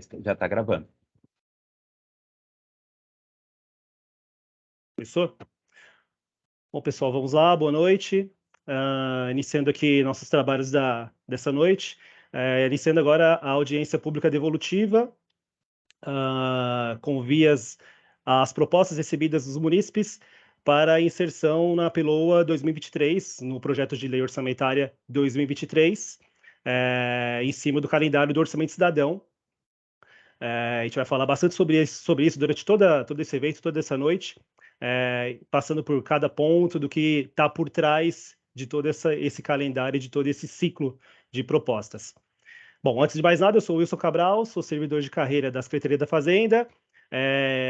Já está gravando. Professor? Bom, pessoal, vamos lá, boa noite. Iniciando aqui nossos trabalhos dessa noite. Iniciando agora a audiência pública devolutiva, com vias às propostas recebidas dos munícipes para inserção na PLOA 2023, no projeto de lei orçamentária 2023, em cima do calendário do Orçamento Cidadão. A gente vai falar bastante sobre isso durante todo esse evento, toda essa noite, passando por cada ponto do que está por trás de todo esse calendário, de todo esse ciclo de propostas. Bom, antes de mais nada, eu sou o Wilson Cabral, sou servidor de carreira da Secretaria da Fazenda.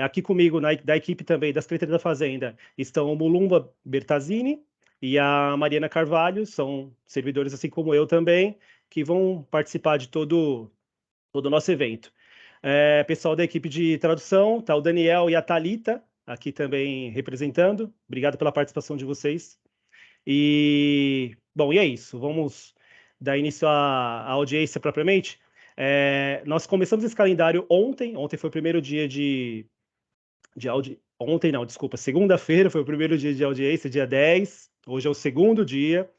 Aqui comigo, da equipe também da Secretaria da Fazenda, estão o Mulumba Bertazini e a Mariana Carvalho, são servidores assim como eu também, que vão participar de todo o nosso evento. Pessoal da equipe de tradução, tá o Daniel e a Thalita, aqui também representando. Obrigado pela participação de vocês. Bom, e é isso. Vamos dar início à audiência propriamente. Nós começamos esse calendário ontem. Ontem foi o primeiro dia de audiência. Ontem não, desculpa. Segunda-feira foi o primeiro dia de audiência, dia 10. Hoje é o segundo dia.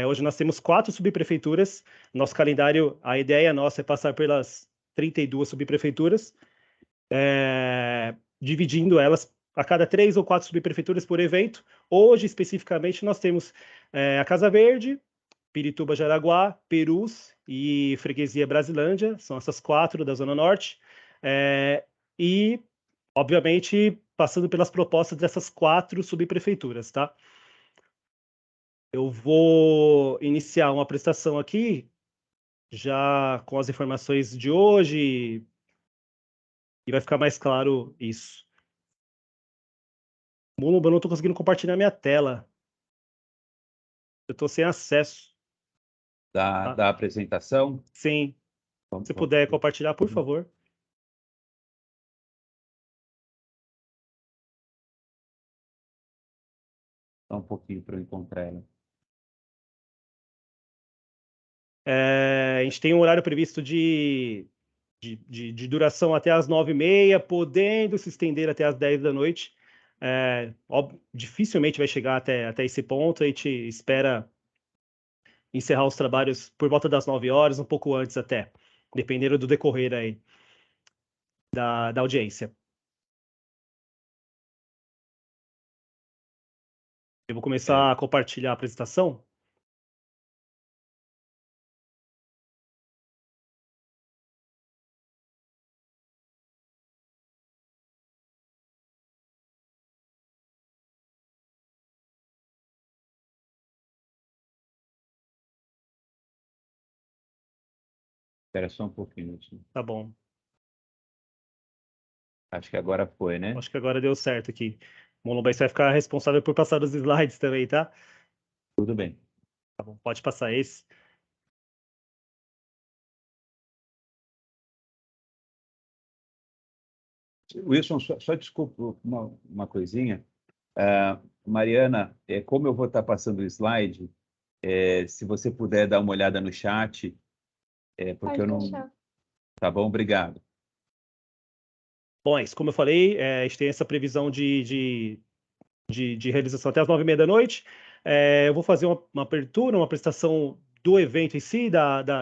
Hoje nós temos 4 subprefeituras. Nosso calendário, a ideia nossa é passar pelas 32 subprefeituras, dividindo elas a cada 3 ou 4 subprefeituras por evento. Hoje, especificamente, nós temos a Casa Verde, Pirituba, Jaraguá, Perus e Freguesia Brasilândia, são essas 4 da Zona Norte, e, obviamente, passando pelas propostas dessas 4 subprefeituras, tá? Eu vou iniciar uma apresentação aqui, já com as informações de hoje, e vai ficar mais claro isso. Mulumba, eu não estou conseguindo compartilhar minha tela. Eu estou sem acesso. Da apresentação? Sim. Se puder compartilhar, por favor. Só um pouquinho para eu encontrar ela. A gente tem um horário previsto de duração até as 9h30, podendo se estender até as 10 da noite. Dificilmente vai chegar até esse ponto. A gente espera encerrar os trabalhos por volta das 9 horas, um pouco antes até, dependendo do decorrer aí da audiência. Eu vou começar a compartilhar a apresentação. Espera só um pouquinho. Tá bom. Acho que agora foi, né? Acho que agora deu certo aqui. Mulumba, você vai ficar responsável por passar os slides também, tá? Tudo bem. Tá bom, pode passar esse. Wilson, só desculpa uma coisinha. Mariana, como eu vou estar passando o slide, se você puder dar uma olhada no chat, porque eu não... Deixar. Tá bom, obrigado. Bom, é isso. Como eu falei, a gente tem essa previsão de realização até as 9h30 da noite. Eu vou fazer uma abertura, uma apresentação do evento em si,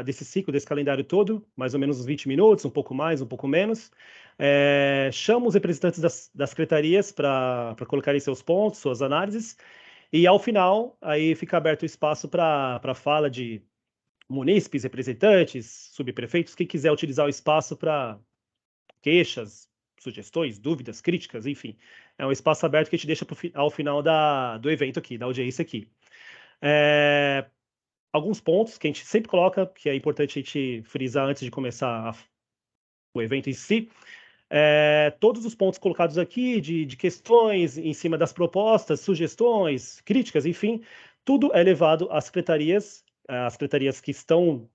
desse ciclo, desse calendário todo, mais ou menos uns 20 minutos, um pouco mais, um pouco menos. Chamo os representantes das secretarias para colocarem seus pontos, suas análises, e ao final, aí fica aberto o espaço para fala de munícipes, representantes, subprefeitos, quem quiser utilizar o espaço para queixas, sugestões, dúvidas, críticas, enfim. É um espaço aberto que a gente deixa ao final do evento aqui, da audiência aqui. Alguns pontos que a gente sempre coloca, que é importante a gente frisar antes de começar o evento em si. Todos os pontos colocados aqui, de questões em cima das propostas, sugestões, críticas, enfim, tudo é levado às secretarias que estão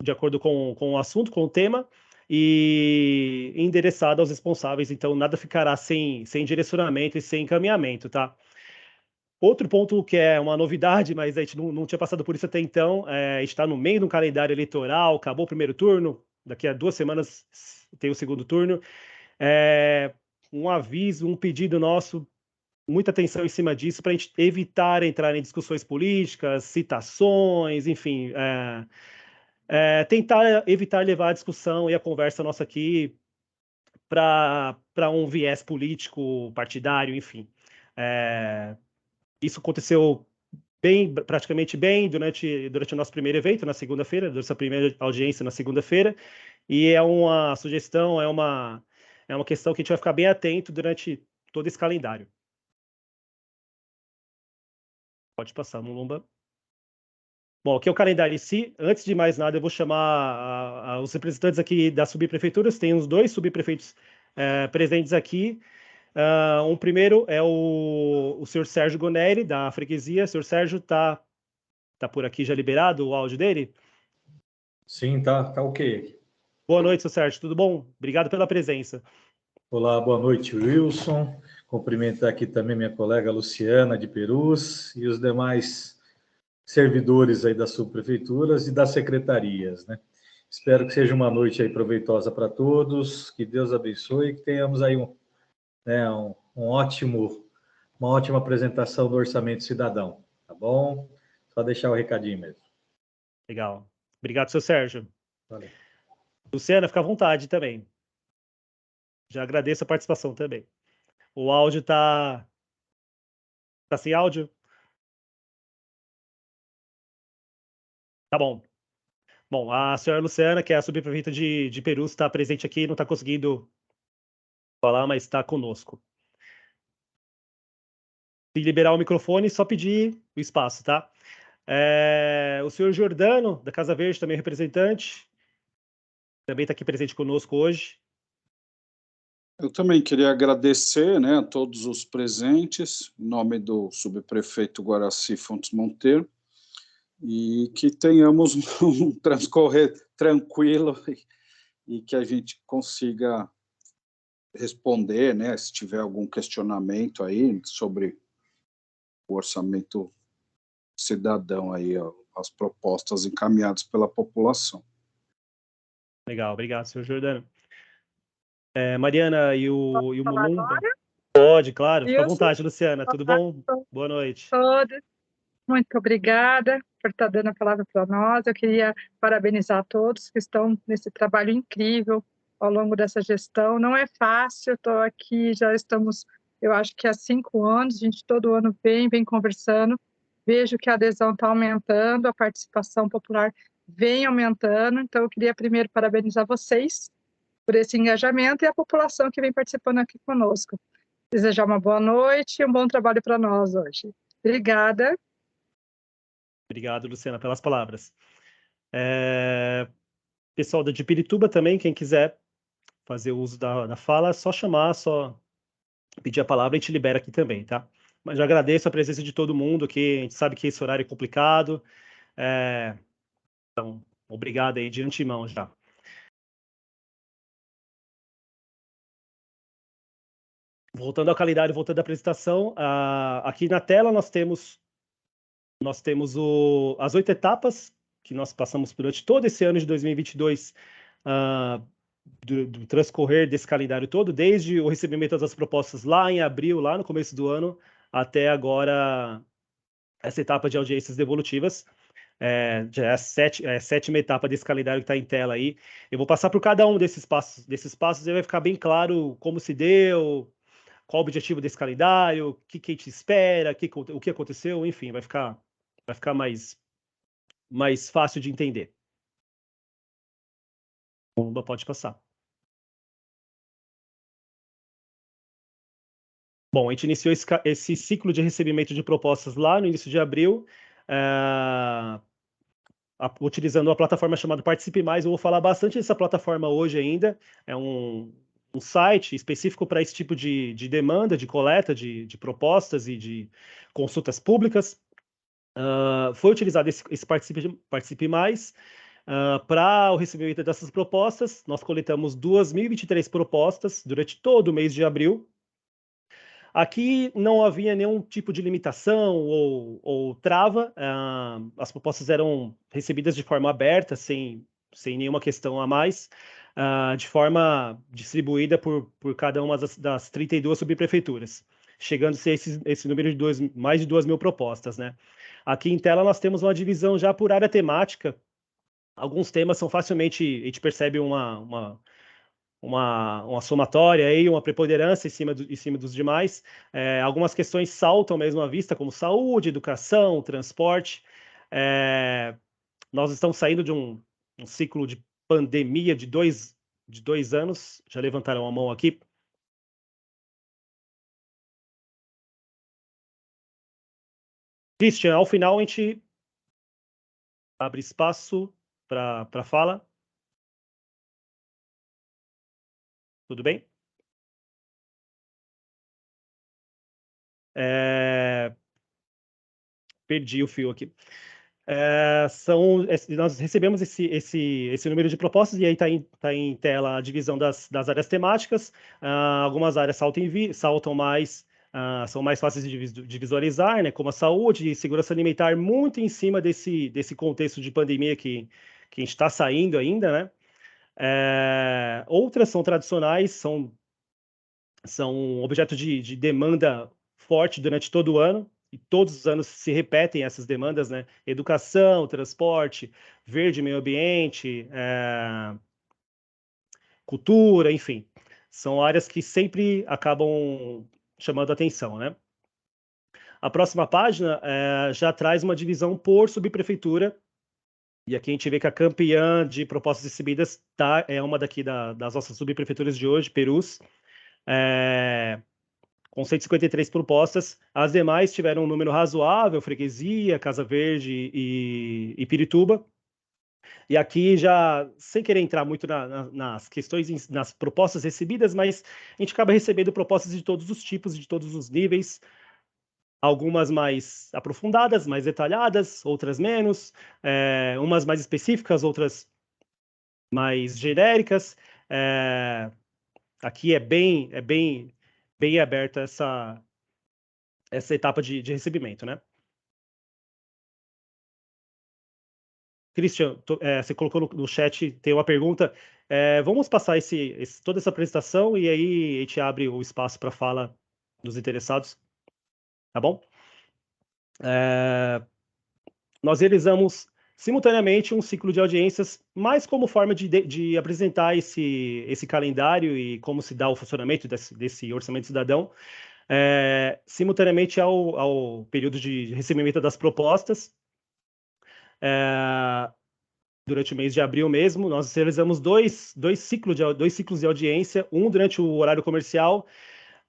de acordo com o assunto, com o tema, e endereçado aos responsáveis. Então, nada ficará sem direcionamento e sem encaminhamento, tá? Outro ponto que é uma novidade, mas a gente não tinha passado por isso até então, a gente está no meio de um calendário eleitoral, acabou o primeiro turno, daqui a 2 semanas tem o segundo turno. Um aviso, um pedido nosso, muita atenção em cima disso, para a gente evitar entrar em discussões políticas, citações, enfim, tentar evitar levar a discussão e a conversa nossa aqui para um viés político, partidário, enfim. Isso aconteceu praticamente bem durante o nosso primeiro evento, na segunda-feira, durante a primeira audiência na segunda-feira, e é uma sugestão, é uma questão que a gente vai ficar bem atento durante todo esse calendário. Pode passar, Mulumba. Bom, aqui é o calendário em si. Antes de mais nada, eu vou chamar os representantes aqui das subprefeituras. Tem uns 2 subprefeitos presentes aqui. Um primeiro é o senhor Sérgio Goneri, da freguesia. O senhor Sérgio está por aqui já liberado o áudio dele? Sim, tá ok. Boa noite, senhor Sérgio, tudo bom? Obrigado pela presença. Olá, boa noite, Wilson. Cumprimentar aqui também minha colega Luciana, de Perus, e os demais servidores aí das subprefeituras e das secretarias, né? Espero que seja uma noite aí proveitosa para todos, que Deus abençoe e que tenhamos aí uma ótima apresentação do Orçamento Cidadão, tá bom? Só deixar o recadinho mesmo. Legal. Obrigado, senhor Sérgio. Valeu. Luciana, fica à vontade também. Já agradeço a participação também. O áudio tá sem áudio? Tá bom. Bom, a senhora Luciana, que é a subprefeita de Perus, está presente aqui, não está conseguindo falar, mas está conosco. Se liberar o microfone, só pedir o espaço, tá? O senhor Jordano, da Casa Verde, também representante, também está aqui presente conosco hoje. Eu também queria agradecer, né, a todos os presentes, em nome do subprefeito Guaraci Fontes Monteiro, e que tenhamos um transcorrer tranquilo e que a gente consiga responder, né, se tiver algum questionamento aí sobre o orçamento cidadão aí, as propostas encaminhadas pela população. Legal, obrigado, senhor Jordano. Mariana e o Mulumba. Agora? Pode, claro. Fica à Wilson, vontade, Luciana. Tudo bom? Boa noite. Todos. Muito obrigada por estar dando a palavra para nós. Eu queria parabenizar todos que estão nesse trabalho incrível ao longo dessa gestão. Não é fácil, estou aqui, já estamos, eu acho que há 5 anos, a gente todo ano vem conversando, vejo que a adesão está aumentando, a participação popular vem aumentando, então eu queria primeiro parabenizar vocês por esse engajamento e a população que vem participando aqui conosco. Desejar uma boa noite e um bom trabalho para nós hoje. Obrigada. Obrigado, Luciana, pelas palavras. Pessoal de Pirituba também, quem quiser fazer uso da fala, é só chamar, só pedir a palavra e a gente libera aqui também, tá? Mas já agradeço a presença de todo mundo aqui, a gente sabe que esse horário é complicado, então, obrigado aí de antemão já. Voltando ao calendário, voltando à apresentação, aqui na tela nós temos as 8 etapas que nós passamos durante todo esse ano de 2022, do transcorrer desse calendário todo, desde o recebimento das propostas lá em abril, lá no começo do ano, até agora essa etapa de audiências devolutivas. Já é a 7ª etapa desse calendário que está em tela aí. Eu vou passar por cada um desses passos e vai ficar bem claro como se deu, qual o objetivo desse calendário, o que a gente espera, o que aconteceu, enfim, vai ficar mais fácil de entender. Bomba, pode passar. Bom, a gente iniciou esse ciclo de recebimento de propostas lá no início de abril, utilizando uma plataforma chamada Participe Mais. Eu vou falar bastante dessa plataforma hoje ainda. É um site específico para esse tipo de demanda, de coleta de propostas e de consultas públicas. Foi utilizado esse Participe Mais para o recebimento dessas propostas. Nós coletamos 2.023 propostas durante todo o mês de abril. Aqui não havia nenhum tipo de limitação ou trava, as propostas eram recebidas de forma aberta, sem sem nenhuma questão a mais, de forma distribuída por cada uma das 32 subprefeituras, chegando-se a esse número de mais de 2.000 propostas, né? Aqui em tela nós temos uma divisão já por área temática. Alguns temas são facilmente, a gente percebe uma somatória aí, uma preponderância em cima dos demais. Algumas questões saltam mesmo à vista, como saúde, educação, transporte. Nós estamos saindo de um ciclo de pandemia de dois anos. Já levantaram a mão aqui. Christian, ao final a gente abre espaço para fala. Tudo bem? Perdi o fio aqui. Nós recebemos esse número de propostas, e aí está em tela a divisão das áreas temáticas. Algumas áreas saltam mais, são mais fáceis de visualizar, né, como a saúde e segurança alimentar, muito em cima desse contexto de pandemia que a gente está saindo ainda, né? Outras são tradicionais, são objeto de demanda forte durante todo o ano, e todos os anos se repetem essas demandas, né? Educação, transporte, verde, meio ambiente, cultura, enfim. São áreas que sempre acabam chamando atenção, né? A próxima página já traz uma divisão por subprefeitura, e aqui a gente vê que a campeã de propostas recebidas é uma das nossas subprefeituras de hoje, Perus, com 153 propostas. As demais tiveram um número razoável, Freguesia, Casa Verde e Pirituba. E aqui, já sem querer entrar muito nas questões, nas propostas recebidas, mas a gente acaba recebendo propostas de todos os tipos, de todos os níveis, algumas mais aprofundadas, mais detalhadas, outras menos, umas mais específicas, outras mais genéricas. Aqui é bem aberta essa etapa de recebimento, né? Christian, você colocou no chat, tem uma pergunta. Vamos passar toda essa apresentação, e aí a gente abre o espaço para fala dos interessados, tá bom? Nós realizamos simultaneamente um ciclo de audiências, mais como forma de apresentar esse calendário e como se dá o funcionamento desse orçamento cidadão, simultaneamente ao período de recebimento das propostas. Durante o mês de abril mesmo, nós realizamos dois ciclos de audiência, um durante o horário comercial.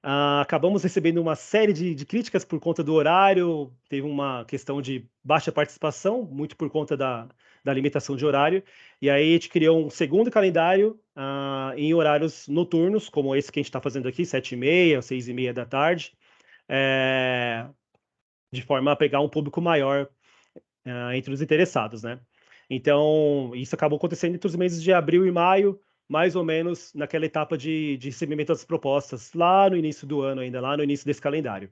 Acabamos recebendo uma série de críticas por conta do horário, teve uma questão de baixa participação, muito por conta da limitação de horário, e aí a gente criou um segundo calendário em horários noturnos, como esse que a gente está fazendo aqui, 7h30, 6h30 da tarde, de forma a pegar um público maior entre os interessados, né? Então, isso acabou acontecendo entre os meses de abril e maio, mais ou menos naquela etapa de recebimento das propostas, lá no início do ano ainda, lá no início desse calendário.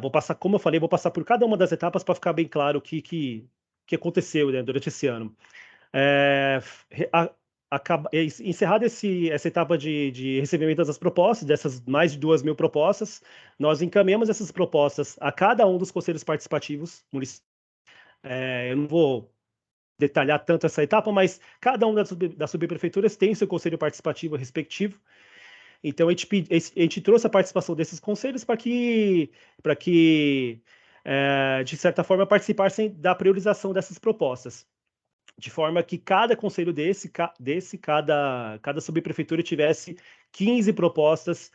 Vou passar, como eu falei, vou passar por cada uma das etapas para ficar bem claro o que aconteceu, né, durante esse ano. Encerrada essa etapa de recebimento das propostas, dessas mais de 2.000 propostas, nós encaminhamos essas propostas a cada um dos conselhos participativos municipais. Eu não vou detalhar tanto essa etapa, mas cada uma das subprefeituras tem seu conselho participativo respectivo. Então, a gente trouxe a participação desses conselhos para que de certa forma, participassem da priorização dessas propostas, de forma que cada conselho cada subprefeitura tivesse 15 propostas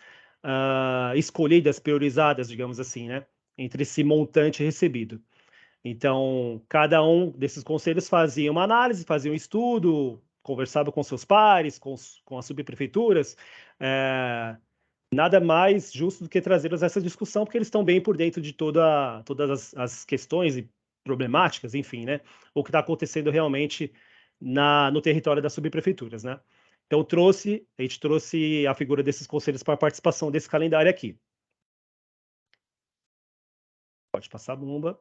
escolhidas, priorizadas, digamos assim, né, entre esse montante recebido. Então, cada um desses conselhos fazia uma análise, fazia um estudo, conversava com seus pares, com as subprefeituras. Nada mais justo do que trazê-los a essa discussão, porque eles estão bem por dentro de todas as questões e problemáticas, enfim, né? O que está acontecendo realmente no território das subprefeituras, né? Então, a gente trouxe a figura desses conselhos para a participação desse calendário aqui. Pode passar a bomba.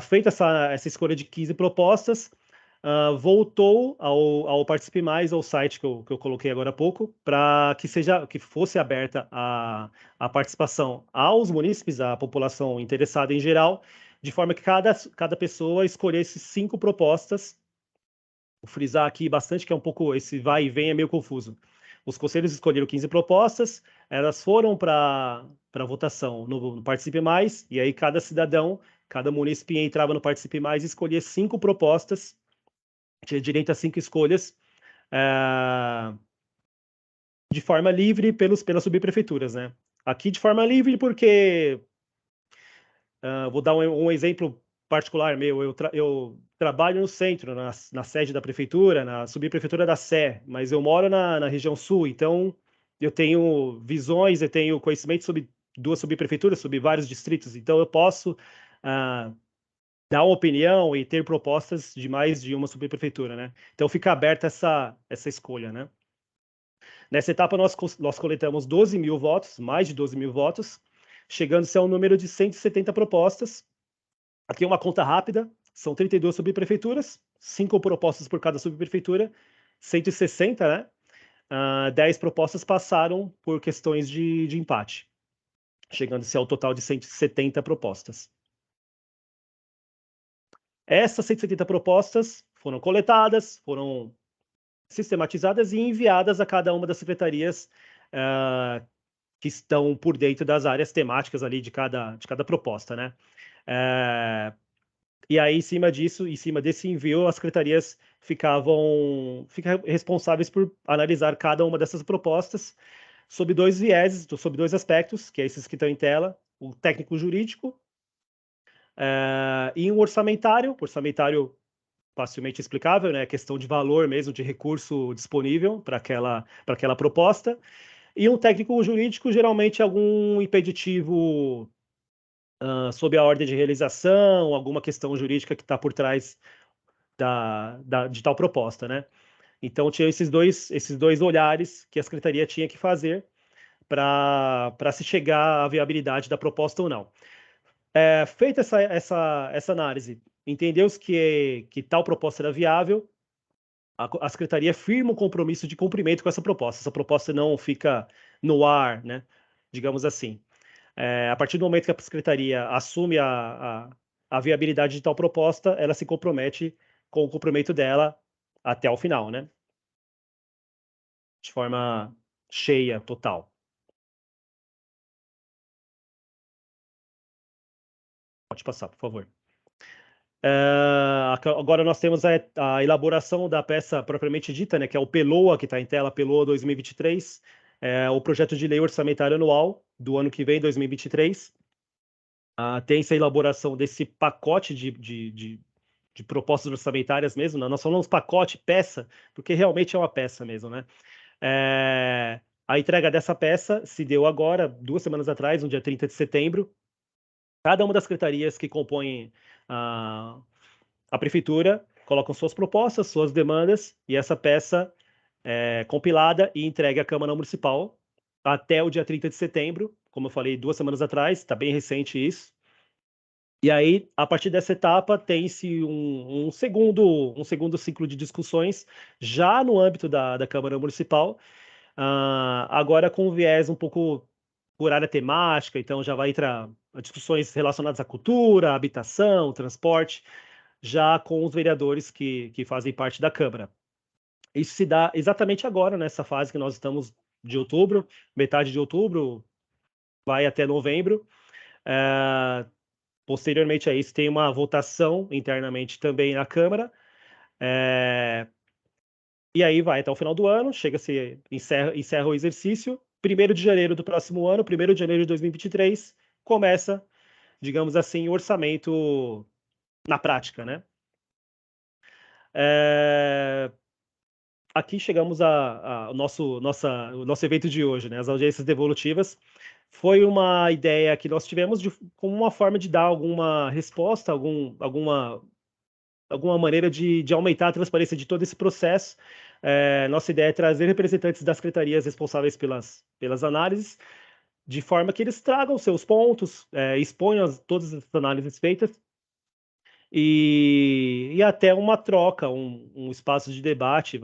Feita essa escolha de 15 propostas, voltou ao Participe Mais, ao site que eu coloquei agora há pouco, para que fosse aberta a participação aos munícipes, à população interessada em geral, de forma que cada pessoa escolhesse 5 propostas. Vou frisar aqui bastante que é um pouco, esse vai e vem é meio confuso. Os conselhos escolheram 15 propostas, elas foram para votação no Participe Mais, e aí cada cidadão, cada munícipe entrava no Participe Mais e escolhia 5 propostas, tinha direito a 5 escolhas, de forma livre pelas subprefeituras, né? Aqui de forma livre porque, vou dar um exemplo particular meu, eu trabalho no centro, na sede da prefeitura, na subprefeitura da Sé, mas eu moro na região sul, então eu tenho visões, eu tenho conhecimento sobre 2 subprefeituras, sobre vários distritos, então eu posso dar uma opinião e ter propostas de mais de uma subprefeitura, né? Então fica aberta essa escolha, né? Nessa etapa nós coletamos 12 mil votos, mais de 12 mil votos, chegando-se ao número de 170 propostas. Aqui é uma conta rápida, são 32 subprefeituras, 5 propostas por cada subprefeitura, 160, né? 10 propostas passaram por questões de empate, chegando-se ao total de 170 propostas. Essas 170 propostas foram coletadas, foram sistematizadas e enviadas a cada uma das secretarias que estão por dentro das áreas temáticas ali de cada proposta, né? E aí, em cima desse envio, as secretarias ficam responsáveis por analisar cada uma dessas propostas sob 2 vieses, sob 2 aspectos, que é esses que estão em tela, o técnico-jurídico e um orçamentário facilmente explicável, né? Questão de valor mesmo, de recurso disponível para aquela proposta, e um técnico-jurídico, geralmente algum impeditivo sob a ordem de realização, alguma questão jurídica que está por trás de tal proposta, né? Então, tinha esses dois olhares que a Secretaria tinha que fazer para se chegar à viabilidade da proposta ou não. Feita essa análise, entendeu-se que tal proposta era viável, a Secretaria firma um compromisso de cumprimento com essa proposta. Essa proposta não fica no ar, né? Digamos assim. A partir do momento que a Secretaria assume a viabilidade de tal proposta, ela se compromete com o cumprimento dela até o final, né? De forma cheia, total. Pode passar, por favor. Agora nós temos a elaboração da peça propriamente dita, né, que é o PELOA, que está em tela, PELOA 2023, o projeto de lei orçamentária anual do ano que vem, 2023. Tem essa elaboração desse pacote de propostas orçamentárias mesmo, né? Nós falamos pacote, peça, porque realmente é uma peça mesmo, né? A entrega dessa peça se deu agora, 2 semanas atrás, no dia 30 de setembro. Cada uma das secretarias que compõem a prefeitura colocam suas propostas, suas demandas, e essa peça é compilada e entregue à Câmara Municipal até o dia 30 de setembro, como eu falei 2 semanas atrás, está bem recente isso. E aí, a partir dessa etapa, tem-se um segundo ciclo de discussões, já no âmbito da Câmara Municipal, agora com um viés um pouco por área temática, então já vai entrar discussões relacionadas à cultura, à habitação, transporte, já com os vereadores que fazem parte da Câmara. Isso se dá exatamente agora, nessa fase que nós estamos de outubro, metade de outubro, vai até novembro. Posteriormente a isso, tem uma votação internamente também na Câmara. E aí vai até o final do ano, encerra o exercício. 1º de janeiro do próximo ano, 1º de janeiro de 2023, começa, digamos assim, o orçamento na prática, né? Aqui chegamos ao nosso evento de hoje, né? As audiências devolutivas. Foi uma ideia que nós tivemos como uma forma de dar alguma resposta, alguma maneira de aumentar a transparência de todo esse processo. Nossa ideia é trazer representantes das secretarias responsáveis pelas análises, de forma que eles tragam seus pontos, exponham todas as análises feitas e até uma troca, um espaço de debate.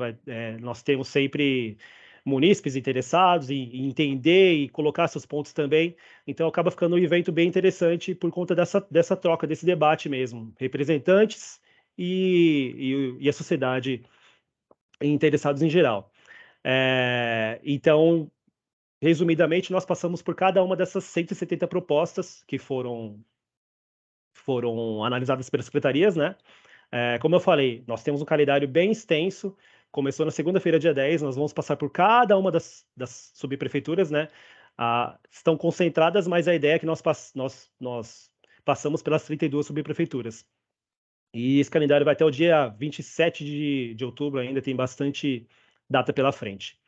Nós temos sempre munícipes interessados em entender e colocar seus pontos também, então acaba ficando um evento bem interessante por conta dessa troca, desse debate mesmo, representantes e a sociedade interessados em geral. Então, resumidamente, nós passamos por cada uma dessas 170 propostas que foram analisadas pelas secretarias, né? Como eu falei, nós temos um calendário bem extenso. Começou na segunda-feira, dia 10, nós vamos passar por cada uma das subprefeituras, né? Estão concentradas, mas a ideia é que nós passamos pelas 32 subprefeituras. E esse calendário vai até o dia 27 de outubro, ainda tem bastante data pela frente.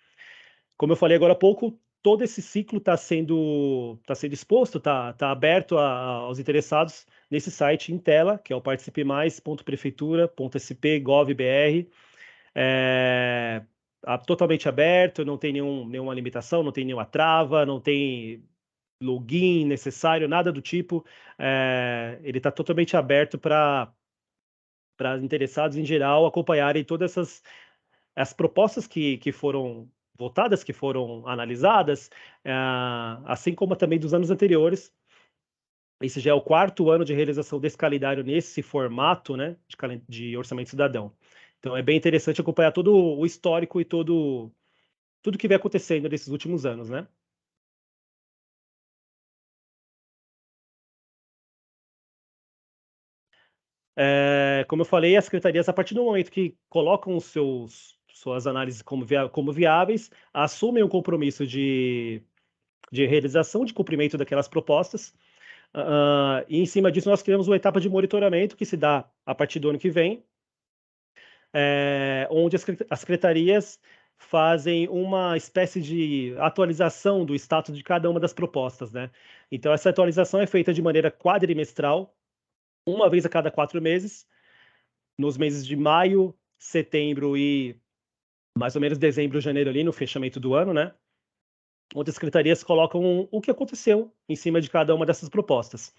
Como eu falei agora há pouco, todo esse ciclo está sendo exposto, está aberto aos interessados nesse site em tela, que é o participemais.prefeitura.sp.gov.br. Totalmente aberto, não tem nenhuma limitação, não tem nenhuma trava, não tem login necessário, nada do tipo. Ele está totalmente aberto para interessados em geral acompanharem todas as propostas que foram votadas, que foram analisadas, assim como também dos anos anteriores. Esse já é o 4º ano de realização desse calendário nesse formato, né, de orçamento cidadão. Então é bem interessante acompanhar todo o histórico e tudo que vem acontecendo nesses últimos anos, né? Como eu falei, as secretarias, a partir do momento que colocam suas análises como viáveis, assumem o compromisso de realização, de cumprimento daquelas propostas, e em cima disso nós criamos uma etapa de monitoramento que se dá a partir do ano que vem, onde as secretarias fazem uma espécie de atualização do status de cada uma das propostas, né? Então essa atualização é feita de maneira quadrimestral, uma vez a cada 4 meses, nos meses de maio, setembro e mais ou menos dezembro, janeiro ali, no fechamento do ano, né? Onde as secretarias colocam o que aconteceu em cima de cada uma dessas propostas.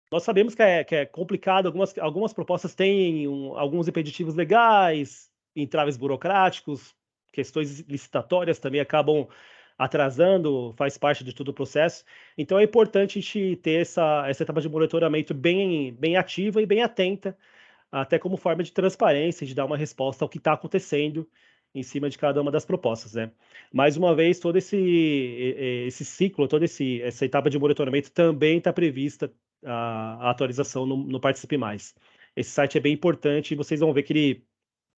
Nós sabemos que é complicado, algumas propostas têm alguns impeditivos legais, entraves burocráticos, questões licitatórias também acabam atrasando, faz parte de todo o processo. Então é importante a gente ter essa etapa de monitoramento bem ativa e bem atenta, até como forma de transparência, de dar uma resposta ao que está acontecendo em cima de cada uma das propostas, né? Mais uma vez, todo esse ciclo, toda essa etapa de monitoramento também está prevista a atualização no Participe Mais. Esse site é bem importante e vocês vão ver que ele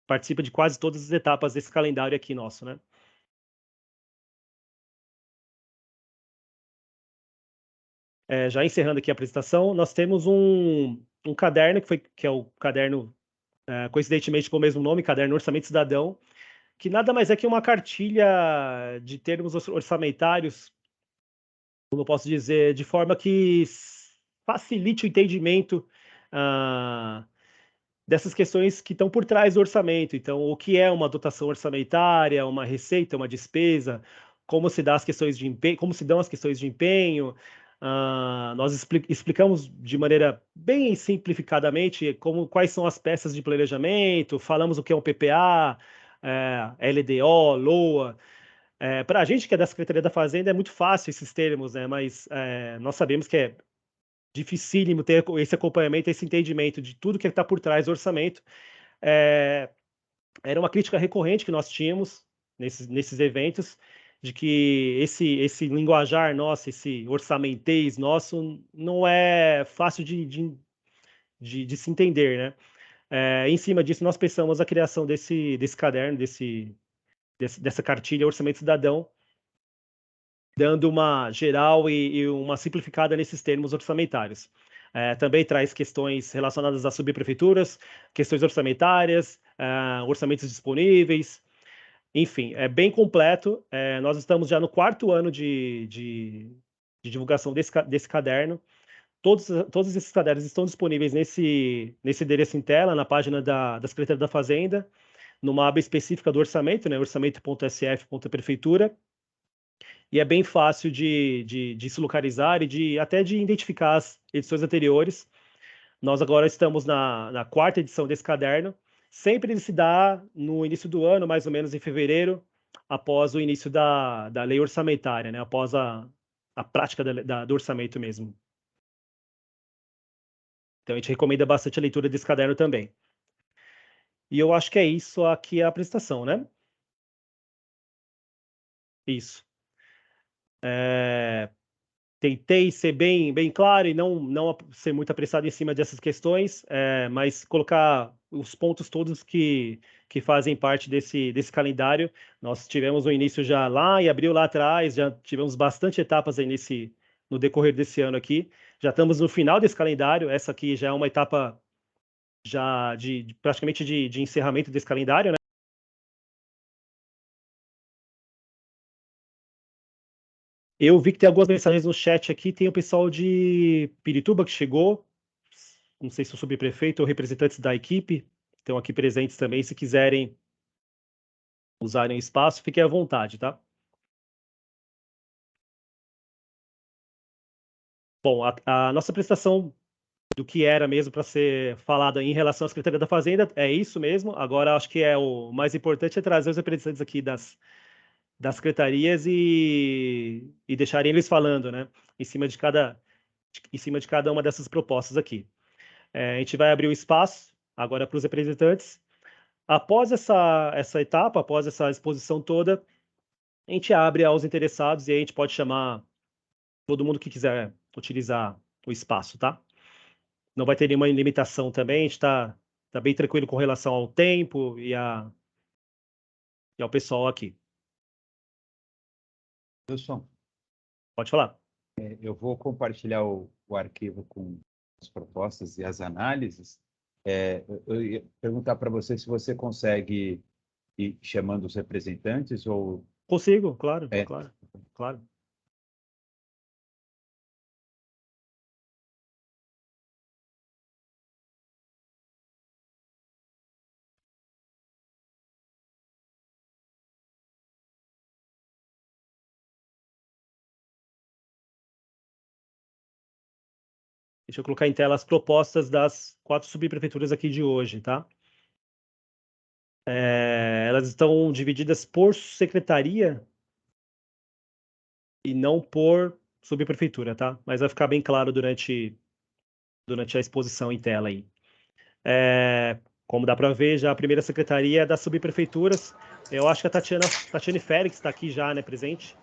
participa de quase todas as etapas desse calendário aqui nosso, né? Já encerrando aqui a apresentação, nós temos um caderno, que é o caderno, coincidentemente com o mesmo nome, Caderno Orçamento Cidadão, que nada mais é que uma cartilha de termos orçamentários, como eu posso dizer, de forma que facilite o entendimento dessas questões que estão por trás do orçamento. Então, o que é uma dotação orçamentária, uma receita, uma despesa, como se dão as questões de empenho. Nós explicamos de maneira bem simplificadamente quais são as peças de planejamento, falamos o que é um PPA, LDO, LOA. Para a gente que é da Secretaria da Fazenda é muito fácil esses termos, né? Mas nós sabemos que é dificílimo ter esse acompanhamento, esse entendimento de tudo que está por trás do orçamento. Era uma crítica recorrente que nós tínhamos nesses eventos, de que esse linguajar nosso, esse orçamentês nosso, não é fácil de se entender, né? Em cima disso, nós pensamos a criação desse caderno, dessa cartilha Orçamento Cidadão, dando uma geral e uma simplificada nesses termos orçamentários. Também traz questões relacionadas às subprefeituras, questões orçamentárias, orçamentos disponíveis, enfim, é bem completo. Nós estamos já no 4º ano de divulgação desse caderno. Todos esses cadernos estão disponíveis nesse endereço em tela, na página da Secretaria da Fazenda, numa aba específica do orçamento, né, orçamento.sf.prefeitura. e é bem fácil de se localizar e até de identificar as edições anteriores. Nós agora estamos na quarta edição desse caderno. Sempre ele se dá no início do ano, mais ou menos em fevereiro, após o início da lei orçamentária, né? Após a prática do orçamento mesmo. Então, a gente recomenda bastante a leitura desse caderno também. E eu acho que é isso aqui a apresentação, né? Isso. Tentei ser bem claro e não ser muito apressado em cima dessas questões, mas colocar os pontos todos que fazem parte desse calendário. Nós tivemos um início já lá em abril, lá atrás, já tivemos bastante etapas aí no decorrer desse ano aqui. Já estamos no final desse calendário, essa aqui já é uma etapa já praticamente de encerramento desse calendário, né? Eu vi que tem algumas mensagens no chat aqui. Tem o pessoal de Pirituba que chegou. Não sei se o subprefeito ou representantes da equipe estão aqui presentes também. Se quiserem usarem o espaço, fiquem à vontade, tá? Bom, a nossa apresentação do que era mesmo para ser falada em relação à Secretaria da Fazenda é isso mesmo. Agora, acho que o mais importante é trazer os representantes aqui das secretarias e deixarem eles falando, né? Em cima de cada uma dessas propostas aqui. A gente vai abrir o espaço agora para os representantes. Após essa etapa, após essa exposição toda, a gente abre aos interessados e a gente pode chamar todo mundo que quiser utilizar o espaço, tá? Não vai ter nenhuma limitação também, a gente está bem tranquilo com relação ao tempo e ao pessoal aqui. Wilson, pode falar. Eu vou compartilhar o arquivo com as propostas e as análises. Eu ia perguntar para você se você consegue ir chamando os representantes ou... Consigo, claro. Deixa eu colocar em tela as propostas das 4 subprefeituras aqui de hoje, tá? Elas estão divididas por secretaria e não por subprefeitura, tá? Mas vai ficar bem claro durante a exposição em tela aí. Como dá para ver, já a primeira secretaria é das subprefeituras. Eu acho que a Tatiane Félix está aqui já, né, presente.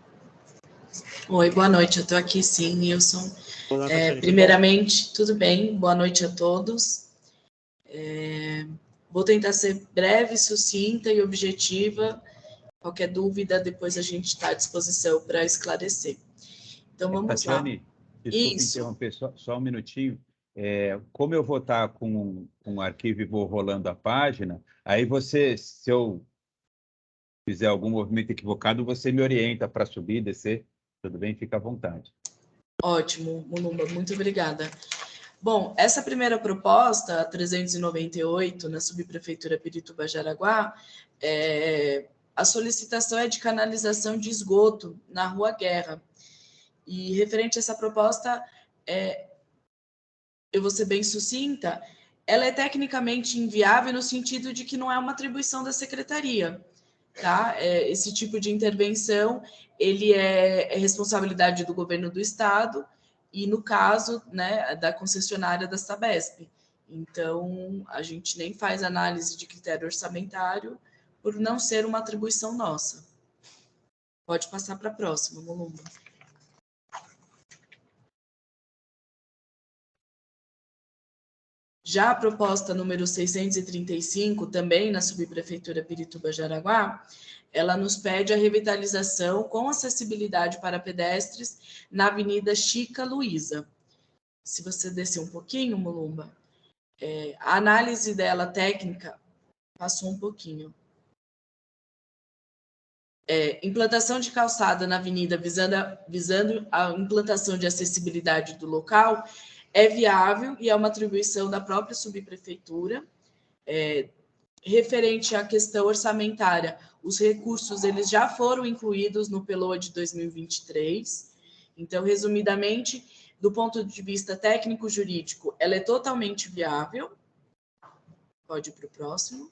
Oi, boa noite, eu estou aqui sim, Wilson. Olá, Tatiane, primeiramente, tudo bem? Boa noite a todos. Vou tentar ser breve, sucinta e objetiva. Qualquer dúvida, depois a gente está à disposição para esclarecer. Então, vamos Tatiane, lá. Desculpe interromper, só um minutinho. Como eu vou estar com um arquivo e vou rolando a página, aí você, se eu fizer algum movimento equivocado, você me orienta para subir, descer. Tudo bem? Fica à vontade. Ótimo, Mulumba, muito obrigada. Bom, essa primeira proposta, a 398, na subprefeitura Pirituba-Jaraguá, a solicitação é de canalização de esgoto na Rua Guerra. E referente a essa proposta, eu vou ser bem sucinta, ela é tecnicamente inviável no sentido de que não é uma atribuição da secretaria. Tá? Esse tipo de intervenção, ele é responsabilidade do governo do estado e, no caso, né, da concessionária da Sabesp. Então, a gente nem faz análise de critério orçamentário por não ser uma atribuição nossa. Pode passar para a próxima, Mulumba. Já a proposta número 635, também na subprefeitura Pirituba-Jaraguá, ela nos pede a revitalização com acessibilidade para pedestres na Avenida Chica Luísa. Se você descer um pouquinho, Mulumba, a análise dela técnica passou um pouquinho. Implantação de calçada na avenida visando a implantação de acessibilidade do local é viável e é uma atribuição da própria subprefeitura, referente à questão orçamentária, os recursos eles já foram incluídos no PELOA de 2023. Então, resumidamente, do ponto de vista técnico-jurídico, ela é totalmente viável. Pode ir para o próximo.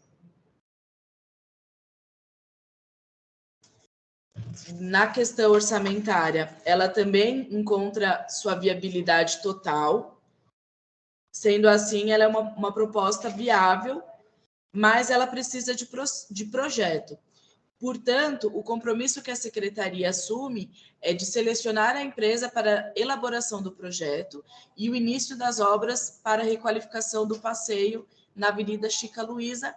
Na questão orçamentária, ela também encontra sua viabilidade total. Sendo assim, ela é uma proposta viável, mas ela precisa de projeto. Portanto, o compromisso que a Secretaria assume é de selecionar a empresa para a elaboração do projeto e o início das obras para a requalificação do passeio na Avenida Chica Luísa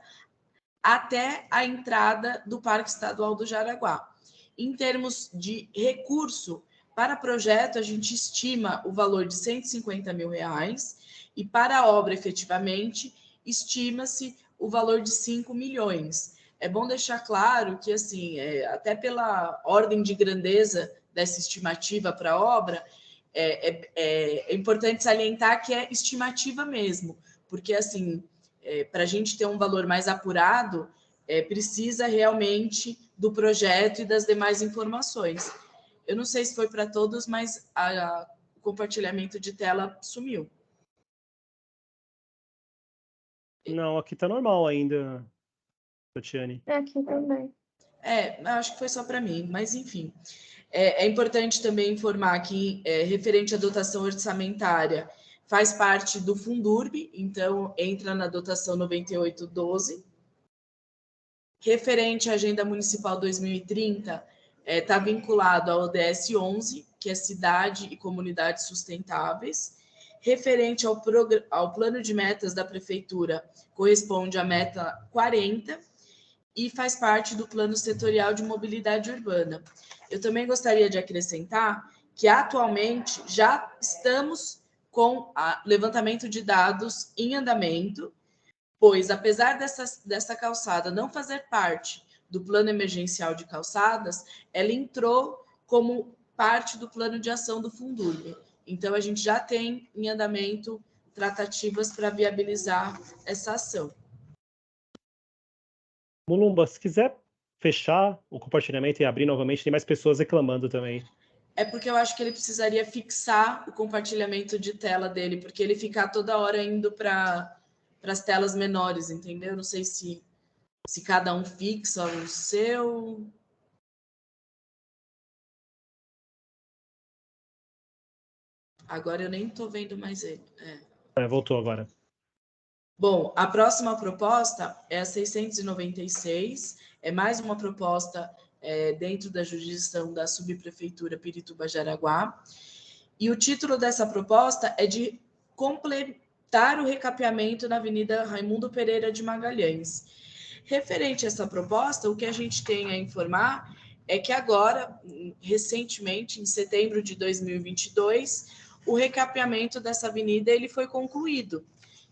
até a entrada do Parque Estadual do Jaraguá. Em termos de recurso, para projeto, a gente estima o valor de R$150 mil e para a obra, efetivamente, estima-se o valor de 5 milhões. É bom deixar claro que, assim, até pela ordem de grandeza dessa estimativa para a obra, é importante salientar que é estimativa mesmo, porque, assim, para a gente ter um valor mais apurado, precisa realmente do projeto e das demais informações. Eu não sei se foi para todos, mas o compartilhamento de tela sumiu. Não, aqui está normal ainda, Tatiane. Aqui também. Acho que foi só para mim, mas enfim. É importante também informar que, referente à dotação orçamentária, faz parte do Fundurb, então entra na dotação 9812. Referente à Agenda Municipal 2030, está vinculado ao ODS 11, que é Cidade e Comunidades Sustentáveis. Referente ao plano de metas da Prefeitura, corresponde à meta 40 e faz parte do Plano Setorial de Mobilidade Urbana. Eu também gostaria de acrescentar que, atualmente, já estamos com o levantamento de dados em andamento, pois, apesar dessa calçada não fazer parte do Plano Emergencial de Calçadas, ela entrou como parte do Plano de Ação do Fundurb. Então, a gente já tem em andamento tratativas para viabilizar essa ação. Mulumba, se quiser fechar o compartilhamento e abrir novamente, tem mais pessoas reclamando também. É porque eu acho que ele precisaria fixar o compartilhamento de tela dele, porque ele fica toda hora indo para as telas menores, entendeu? Não sei se cada um fixa o seu. Agora eu nem estou vendo mais ele. Voltou agora. Bom, a próxima proposta é a 696, é mais uma proposta dentro da jurisdição da Subprefeitura Pirituba-Jaraguá, e o título dessa proposta é de completar o recapeamento na Avenida Raimundo Pereira de Magalhães. Referente a essa proposta, o que a gente tem a informar é que agora, recentemente, em setembro de 2022, o recapeamento dessa avenida ele foi concluído.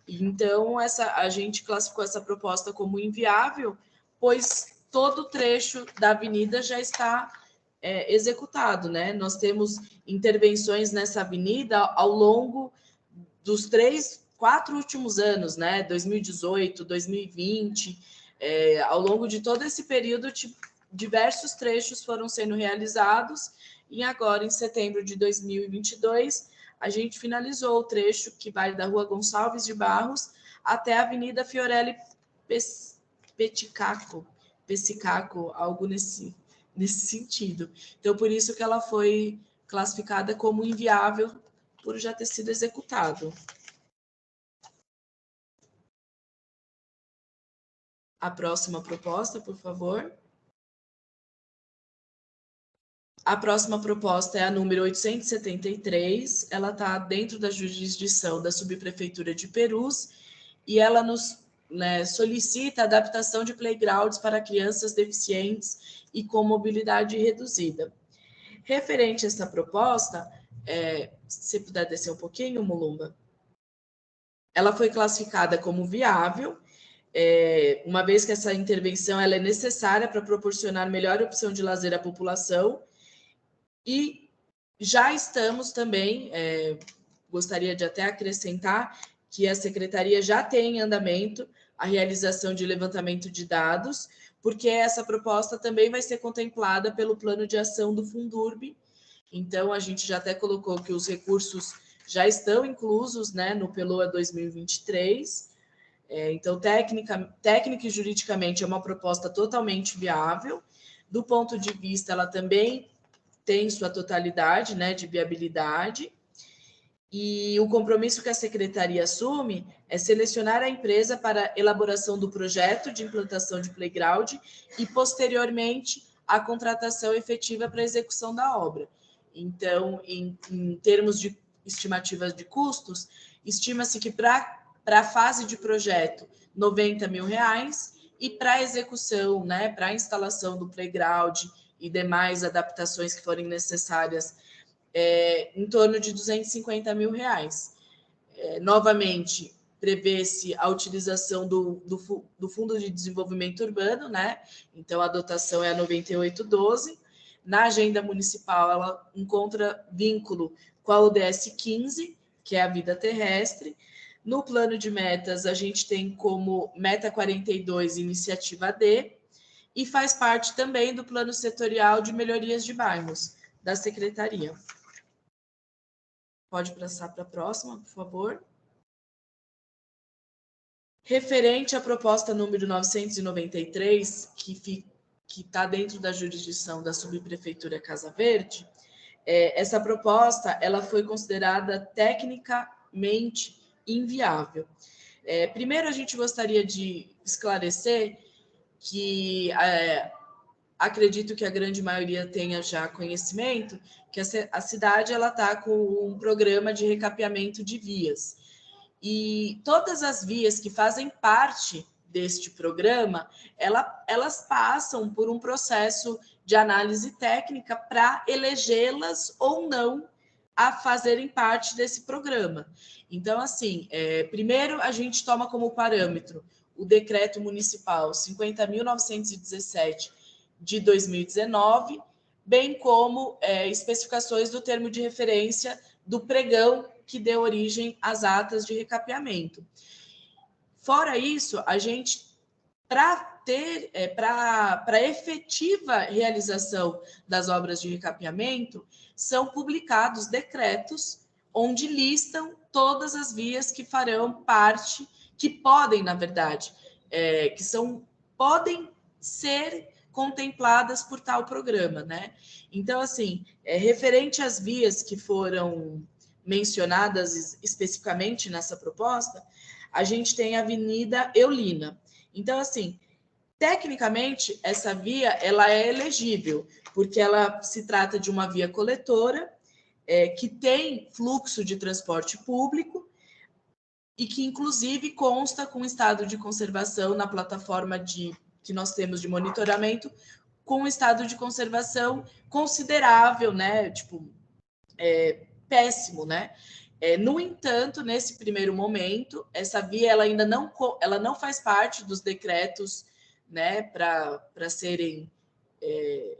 Então, a gente classificou essa proposta como inviável, pois todo o trecho da avenida já está executado, né? Nós temos intervenções nessa avenida ao longo dos 4 últimos anos, né? 2018, 2020, ao longo de todo esse período, diversos trechos foram sendo realizados, e agora, em setembro de 2022, a gente finalizou o trecho que vai da Rua Gonçalves de Barros até a Avenida Fiorelli Pessicaco, algo nesse sentido. Então, por isso que ela foi classificada como inviável por já ter sido executado. A próxima proposta, por favor. A próxima proposta é a número 873, ela está dentro da jurisdição da Subprefeitura de Perus e ela nos solicita a adaptação de playgrounds para crianças deficientes e com mobilidade reduzida. Referente a essa proposta, se você puder descer um pouquinho, Mulumba, ela foi classificada como viável, uma vez que essa intervenção ela é necessária para proporcionar melhor opção de lazer à população. E já estamos também, gostaria de até acrescentar que a Secretaria já tem em andamento a realização de levantamento de dados, porque essa proposta também vai ser contemplada pelo plano de ação do Fundurb. Então, a gente já até colocou que os recursos já estão inclusos, né, no PELOA 2023. Então, técnica e juridicamente é uma proposta totalmente viável. Do ponto de vista, ela também tem sua totalidade, né, de viabilidade. E o compromisso que a secretaria assume é selecionar a empresa para elaboração do projeto de implantação de playground e, posteriormente, a contratação efetiva para a execução da obra. Então, em termos de estimativas de custos, estima-se que para a fase de projeto, R$ 90 mil, e para a execução, né, para a instalação do playground e demais adaptações que forem necessárias, em torno de R$ 250 mil. Novamente, prevê-se a utilização do Fundo de Desenvolvimento Urbano, né? Então, a dotação é a 9812. Na agenda municipal, ela encontra vínculo com a ODS 15, que é a vida terrestre. No plano de metas, a gente tem como meta 42, iniciativa D, e faz parte também do plano setorial de melhorias de bairros da secretaria. Pode passar para a próxima, por favor. Referente à proposta número 993, que está dentro da jurisdição da Subprefeitura Casa Verde, essa proposta ela foi considerada tecnicamente inviável. Primeiro, a gente gostaria de esclarecer que acredito que a grande maioria tenha já conhecimento, que a cidade está com um programa de recapeamento de vias. E todas as vias que fazem parte deste programa, elas passam por um processo de análise técnica para elegê-las ou não a fazerem parte desse programa. Então, assim, primeiro a gente toma como parâmetro o decreto municipal 50.917 de 2019, bem como especificações do termo de referência do pregão que deu origem às atas de recapeamento. Fora isso, a gente, para efetiva realização das obras de recapeamento, são publicados decretos onde listam todas as vias que farão parte, que podem, na verdade, podem ser contempladas por tal programa, né? Então, assim, referente às vias que foram mencionadas especificamente nessa proposta, a gente tem a Avenida Eulina. Então, assim, tecnicamente, essa via ela é elegível, porque ela se trata de uma via coletora, que tem fluxo de transporte público e que, inclusive, consta com estado de conservação na plataforma que nós temos de monitoramento, com um estado de conservação considerável, né? Tipo, péssimo, né? No entanto, nesse primeiro momento, essa via ela ainda não faz parte dos decretos, né, para serem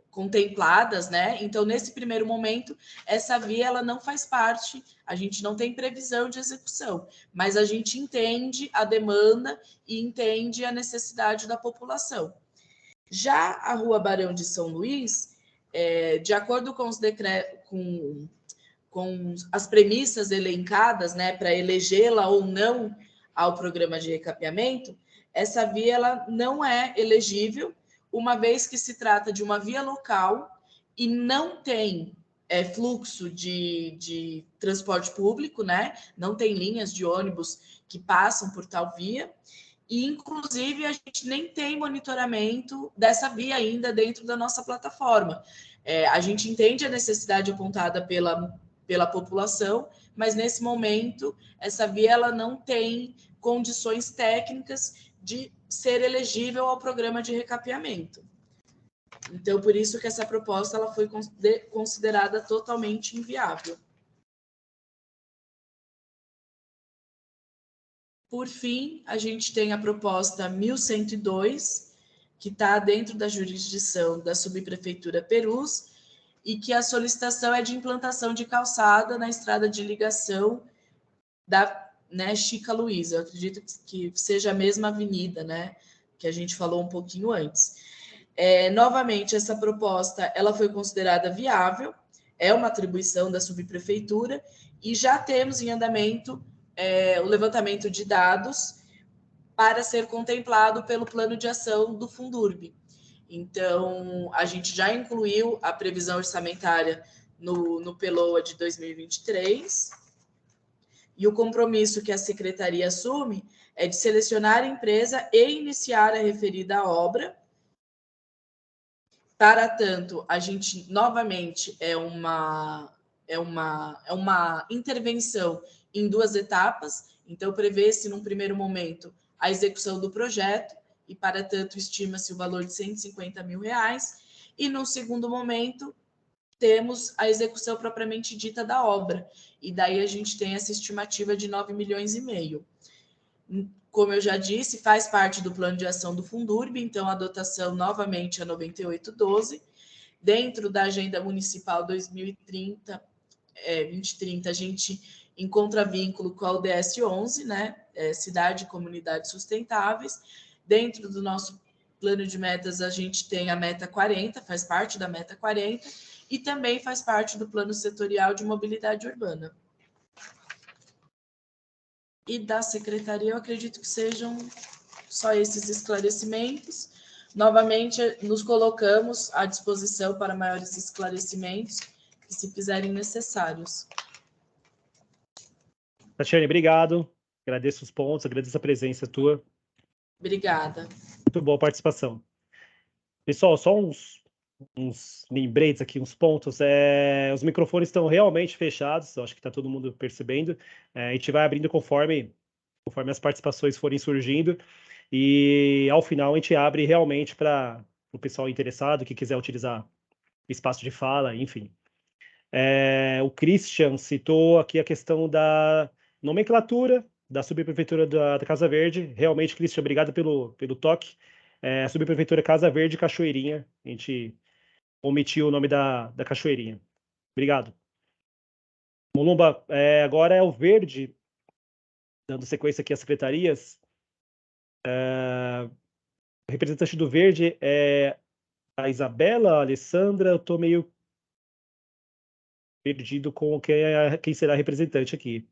contempladas, né? Então, nesse primeiro momento, essa via ela não faz parte, a gente não tem previsão de execução, mas a gente entende a demanda e entende a necessidade da população. Já a Rua Barão de São Luís, de acordo com os decretos, com as premissas elencadas, né, para elegê-la ou não ao programa de recapeamento, essa via ela não é elegível, uma vez que se trata de uma via local e não tem fluxo de transporte público, né? Não tem linhas de ônibus que passam por tal via, e, inclusive, a gente nem tem monitoramento dessa via ainda dentro da nossa plataforma. A gente entende a necessidade apontada pela população, mas, nesse momento, essa via ela não tem condições técnicas de ser elegível ao programa de recapeamento. Então, por isso que essa proposta ela foi considerada totalmente inviável. Por fim, a gente tem a proposta 1102, que está dentro da jurisdição da Subprefeitura Perus, e que a solicitação é de implantação de calçada na estrada de ligação né, Chica Luísa. Eu acredito que seja a mesma avenida, né, que a gente falou um pouquinho antes. Novamente, essa proposta ela foi considerada viável, é uma atribuição da subprefeitura, e já temos em andamento o levantamento de dados para ser contemplado pelo plano de ação do Fundurb. Então, a gente já incluiu a previsão orçamentária no PELOA de 2023, e o compromisso que a secretaria assume é de selecionar a empresa e iniciar a referida obra. Para tanto, a gente, novamente, é uma intervenção em 2 etapas. Então, prevê-se, num primeiro momento, a execução do projeto, e, para tanto, estima-se o valor de R$150 mil, e, no segundo momento, temos a execução propriamente dita da obra, e daí a gente tem essa estimativa de R$9,5 milhões. Como eu já disse, faz parte do plano de ação do Fundurb, então a dotação novamente é 9812. Dentro da Agenda Municipal 2030, 2030, a gente encontra vínculo com a ODS 11, né? Cidade e Comunidades Sustentáveis. Dentro do nosso plano de metas, a gente tem a meta 40, faz parte da meta 40, e também faz parte do plano setorial de mobilidade urbana. E da secretaria, eu acredito que sejam só esses esclarecimentos. Novamente, nos colocamos à disposição para maiores esclarecimentos, que se fizerem necessários. Tatiane, obrigado. Agradeço os pontos, agradeço a presença tua. Obrigada. Muito boa participação. Pessoal, só uns lembretes aqui, uns pontos. Os microfones estão realmente fechados, eu acho que está todo mundo percebendo. A gente vai abrindo conforme as participações forem surgindo, e ao final a gente abre realmente para o pessoal interessado, que quiser utilizar espaço de fala, enfim. O Christian citou aqui a questão da nomenclatura da subprefeitura da Casa Verde. Realmente, Christian, obrigado pelo toque. A subprefeitura Casa Verde Cachoeirinha. A gente omitiu o nome da Cachoeirinha. Obrigado. Mulumba, agora é o Verde, dando sequência aqui às secretarias. O representante do Verde é a Isabela, a Alessandra. Eu estou meio perdido com quem será a representante aqui.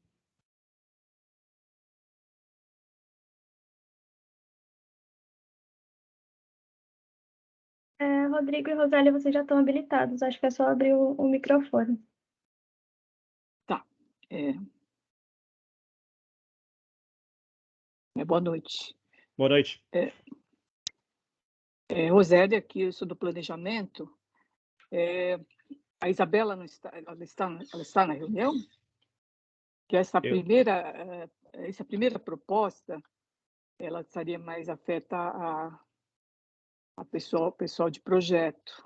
Rodrigo e Rosália, vocês já estão habilitados. Acho que é só abrir o microfone. Tá. Boa noite. Boa noite. Rosélia, aqui, eu sou do planejamento. A Isabela não está, ela está na reunião? Que essa primeira proposta, ela estaria mais afeta a pessoal de projeto.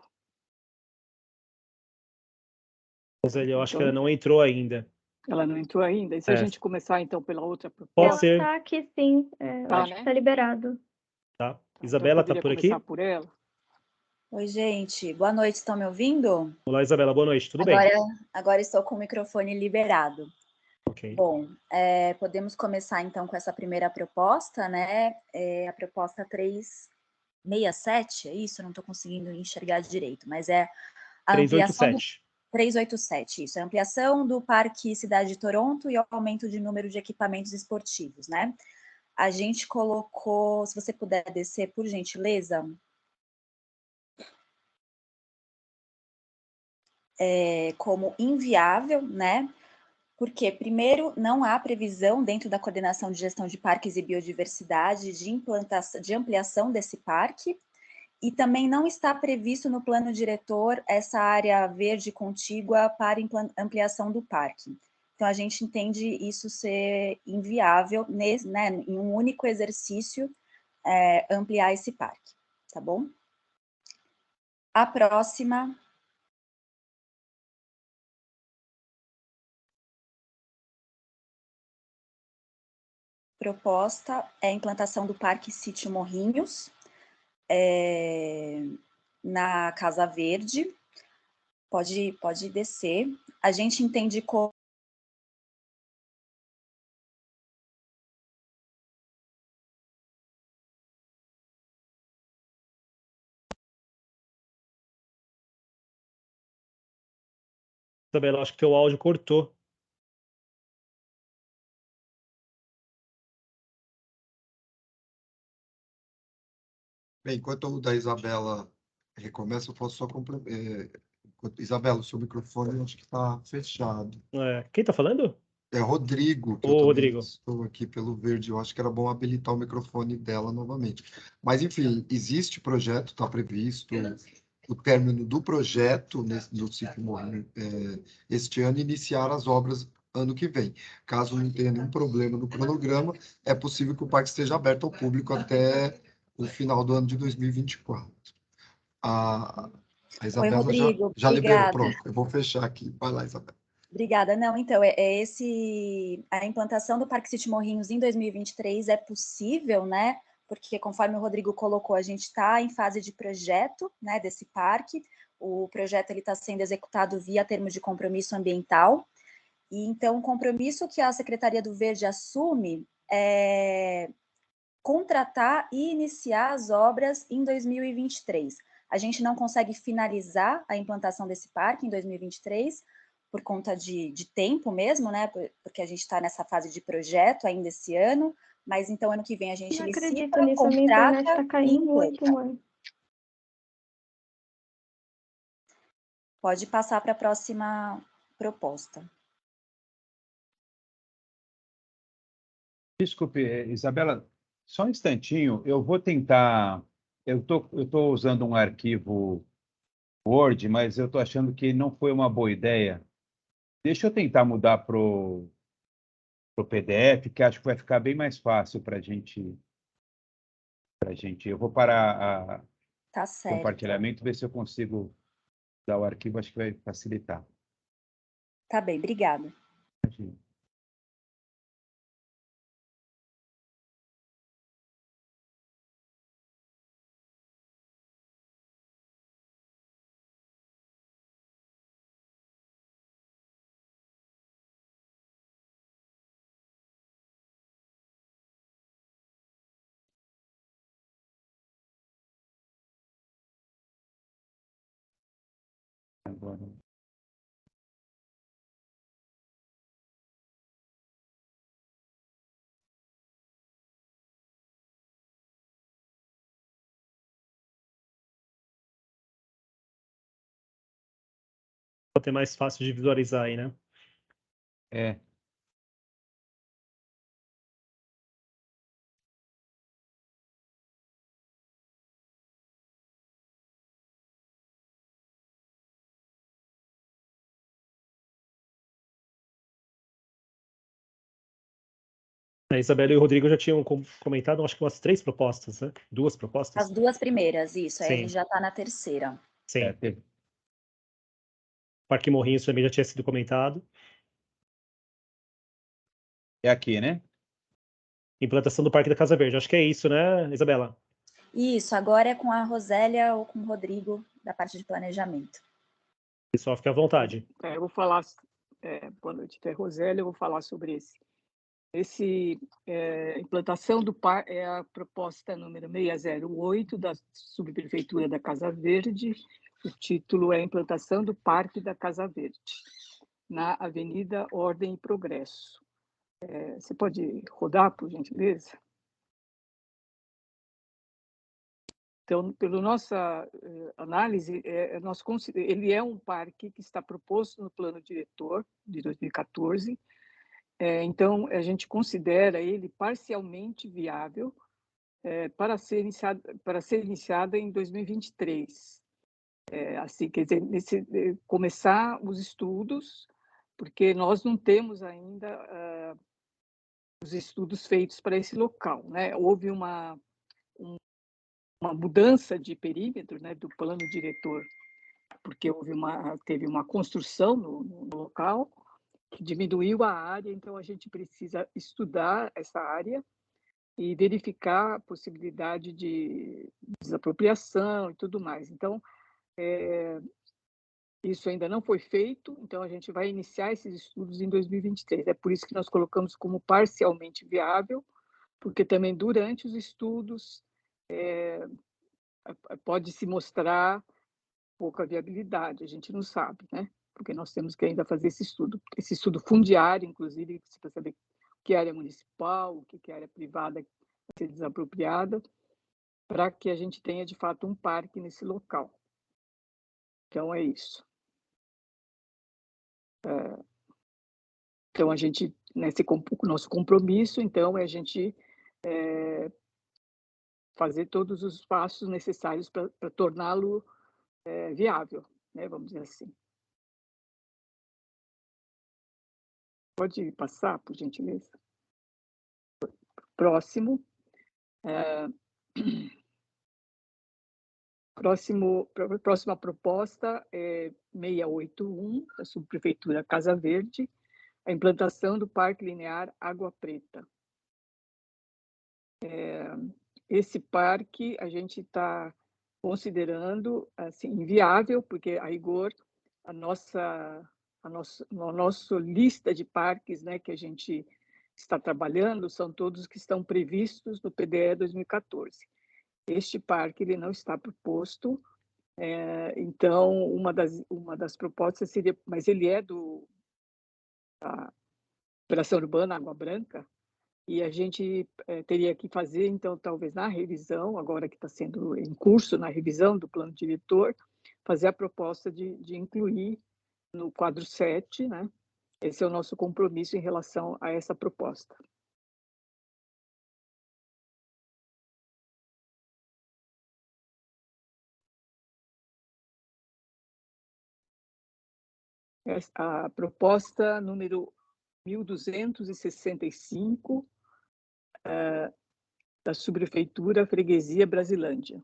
Rosélia, eu acho que ela não entrou ainda. Ela não entrou ainda? E se a gente começar, então, pela outra proposta? Pode ser. Ela está aqui, sim. Acho que está liberado. Tá. Isabela, está por aqui? Por ela. Oi, gente. Boa noite. Estão me ouvindo? Olá, Isabela. Boa noite. Tudo bem? Agora estou com o microfone liberado. Ok. Bom, podemos começar, então, com essa primeira proposta, né? A proposta 367, é isso? Eu não estou conseguindo enxergar direito, mas é a 387. 387, isso. É a ampliação do Parque Cidade de Toronto e o aumento de número de equipamentos esportivos, né? A gente colocou, se você puder descer, por gentileza, como inviável, né? Porque, primeiro, não há previsão dentro da coordenação de gestão de parques e biodiversidade de ampliação desse parque, e também não está previsto no plano diretor essa área verde contígua para ampliação do parque. Então, a gente entende isso ser inviável, né, em um único exercício, ampliar esse parque, tá bom? A próxima... proposta é a implantação do Parque Sítio Morrinhos, na Casa Verde. Pode descer. A gente entende como Isabela, acho que teu áudio cortou. Bem, enquanto o da Isabela recomeça, eu posso só complementar. Isabela, o seu microfone eu acho que está fechado. Quem está falando? É Rodrigo, que Ô, eu também Rodrigo. estou aqui pelo verde. Eu acho que era bom habilitar o microfone dela novamente. Mas, enfim, existe projeto, está previsto o término do projeto no Ciclo Morrinho este ano e iniciar as obras ano que vem. Caso não tenha nenhum problema no cronograma, é possível que o parque esteja aberto ao público até o final do ano de 2024. A Oi, Isabela Rodrigo, já liberou, obrigada. pronto. Eu vou fechar aqui. Vai lá, Isabela. Obrigada. Não, então, a implantação do Parque Sítio Morrinhos em 2023 é possível, né? Porque, conforme o Rodrigo colocou, a gente está em fase de projeto, né, desse parque. O projeto está sendo executado via termo de compromisso ambiental. E, então, o compromisso que a Secretaria do Verde assume é contratar e iniciar as obras em 2023. A gente não consegue finalizar a implantação desse parque em 2023, por conta de tempo mesmo, né? Porque a gente está nessa fase de projeto ainda esse ano, mas então ano que vem a gente Não licita, acredito nisso, a minha internet contrata está e caindo muito, implanta. mãe. Pode passar para a próxima proposta. Desculpe, Isabela, só um instantinho. Eu vou tentar. Eu tô usando um arquivo Word, mas eu estou achando que não foi uma boa ideia. Deixa eu tentar mudar para o PDF, que acho que vai ficar bem mais fácil para a gente. Eu vou parar Tá o certo. compartilhamento, ver se eu consigo dar o arquivo, acho que vai facilitar. Tá bem, obrigada. Imagina. Agora. Para ter mais fácil de visualizar aí, né? É. A Isabela e o Rodrigo já tinham comentado, acho que umas 3 propostas, né? 2 propostas. As 2 primeiras, isso. Aí a Sim. gente já está na terceira. Sim. Teve. Parque Morrinhos também já tinha sido comentado. É aqui, né? Implantação do Parque da Casa Verde. Acho que é isso, né, Isabela? Isso, agora é com a Rosélia ou com o Rodrigo, da parte de planejamento. Pessoal, fique à vontade. Eu vou falar, boa noite, é Rosélia, eu vou falar sobre implantação do parque, é a proposta número 608 da Subprefeitura da Casa Verde. O título é Implantação do Parque da Casa Verde, na Avenida Ordem e Progresso. Você pode rodar, por gentileza? Então, pela nossa análise, ele é um parque que está proposto no plano diretor de 2014. Então, a gente considera ele parcialmente viável para ser iniciada em 2023. Assim, quer dizer, começar os estudos, porque nós não temos ainda os estudos feitos para esse local, né? Houve uma mudança de perímetro, né, do plano diretor, porque teve uma construção no local que diminuiu a área, então a gente precisa estudar essa área e verificar a possibilidade de desapropriação e tudo mais. Então, isso ainda não foi feito, então a gente vai iniciar esses estudos em 2023. É por isso que nós colocamos como parcialmente viável, porque também durante os estudos pode se mostrar pouca viabilidade, a gente não sabe, né? porque nós temos que ainda fazer esse estudo fundiário, inclusive, para saber o que é área municipal, o que é área privada a ser desapropriada, para que a gente tenha, de fato, um parque nesse local. Então, é isso. Então, a gente, o nosso compromisso, então, é a gente fazer todos os passos necessários para torná-lo viável, né, vamos dizer assim. Pode passar, por gentileza? Próximo. Próxima proposta é 681, da Subprefeitura Casa Verde, a implantação do Parque Linear Água Preta. Esse parque a gente está considerando assim, inviável, porque, a rigor, a nossa lista de parques, né, que a gente está trabalhando são todos que estão previstos no PDE 2014. Este parque ele não está proposto, então uma das propostas seria, mas ele é da Operação Urbana Água Branca, e a gente teria que fazer, então, talvez na revisão, agora que está sendo em curso, na revisão do plano diretor, fazer a proposta de incluir no quadro 7, né? Esse é o nosso compromisso em relação a essa proposta. A proposta número 1265, da Subprefeitura Freguesia Brasilândia.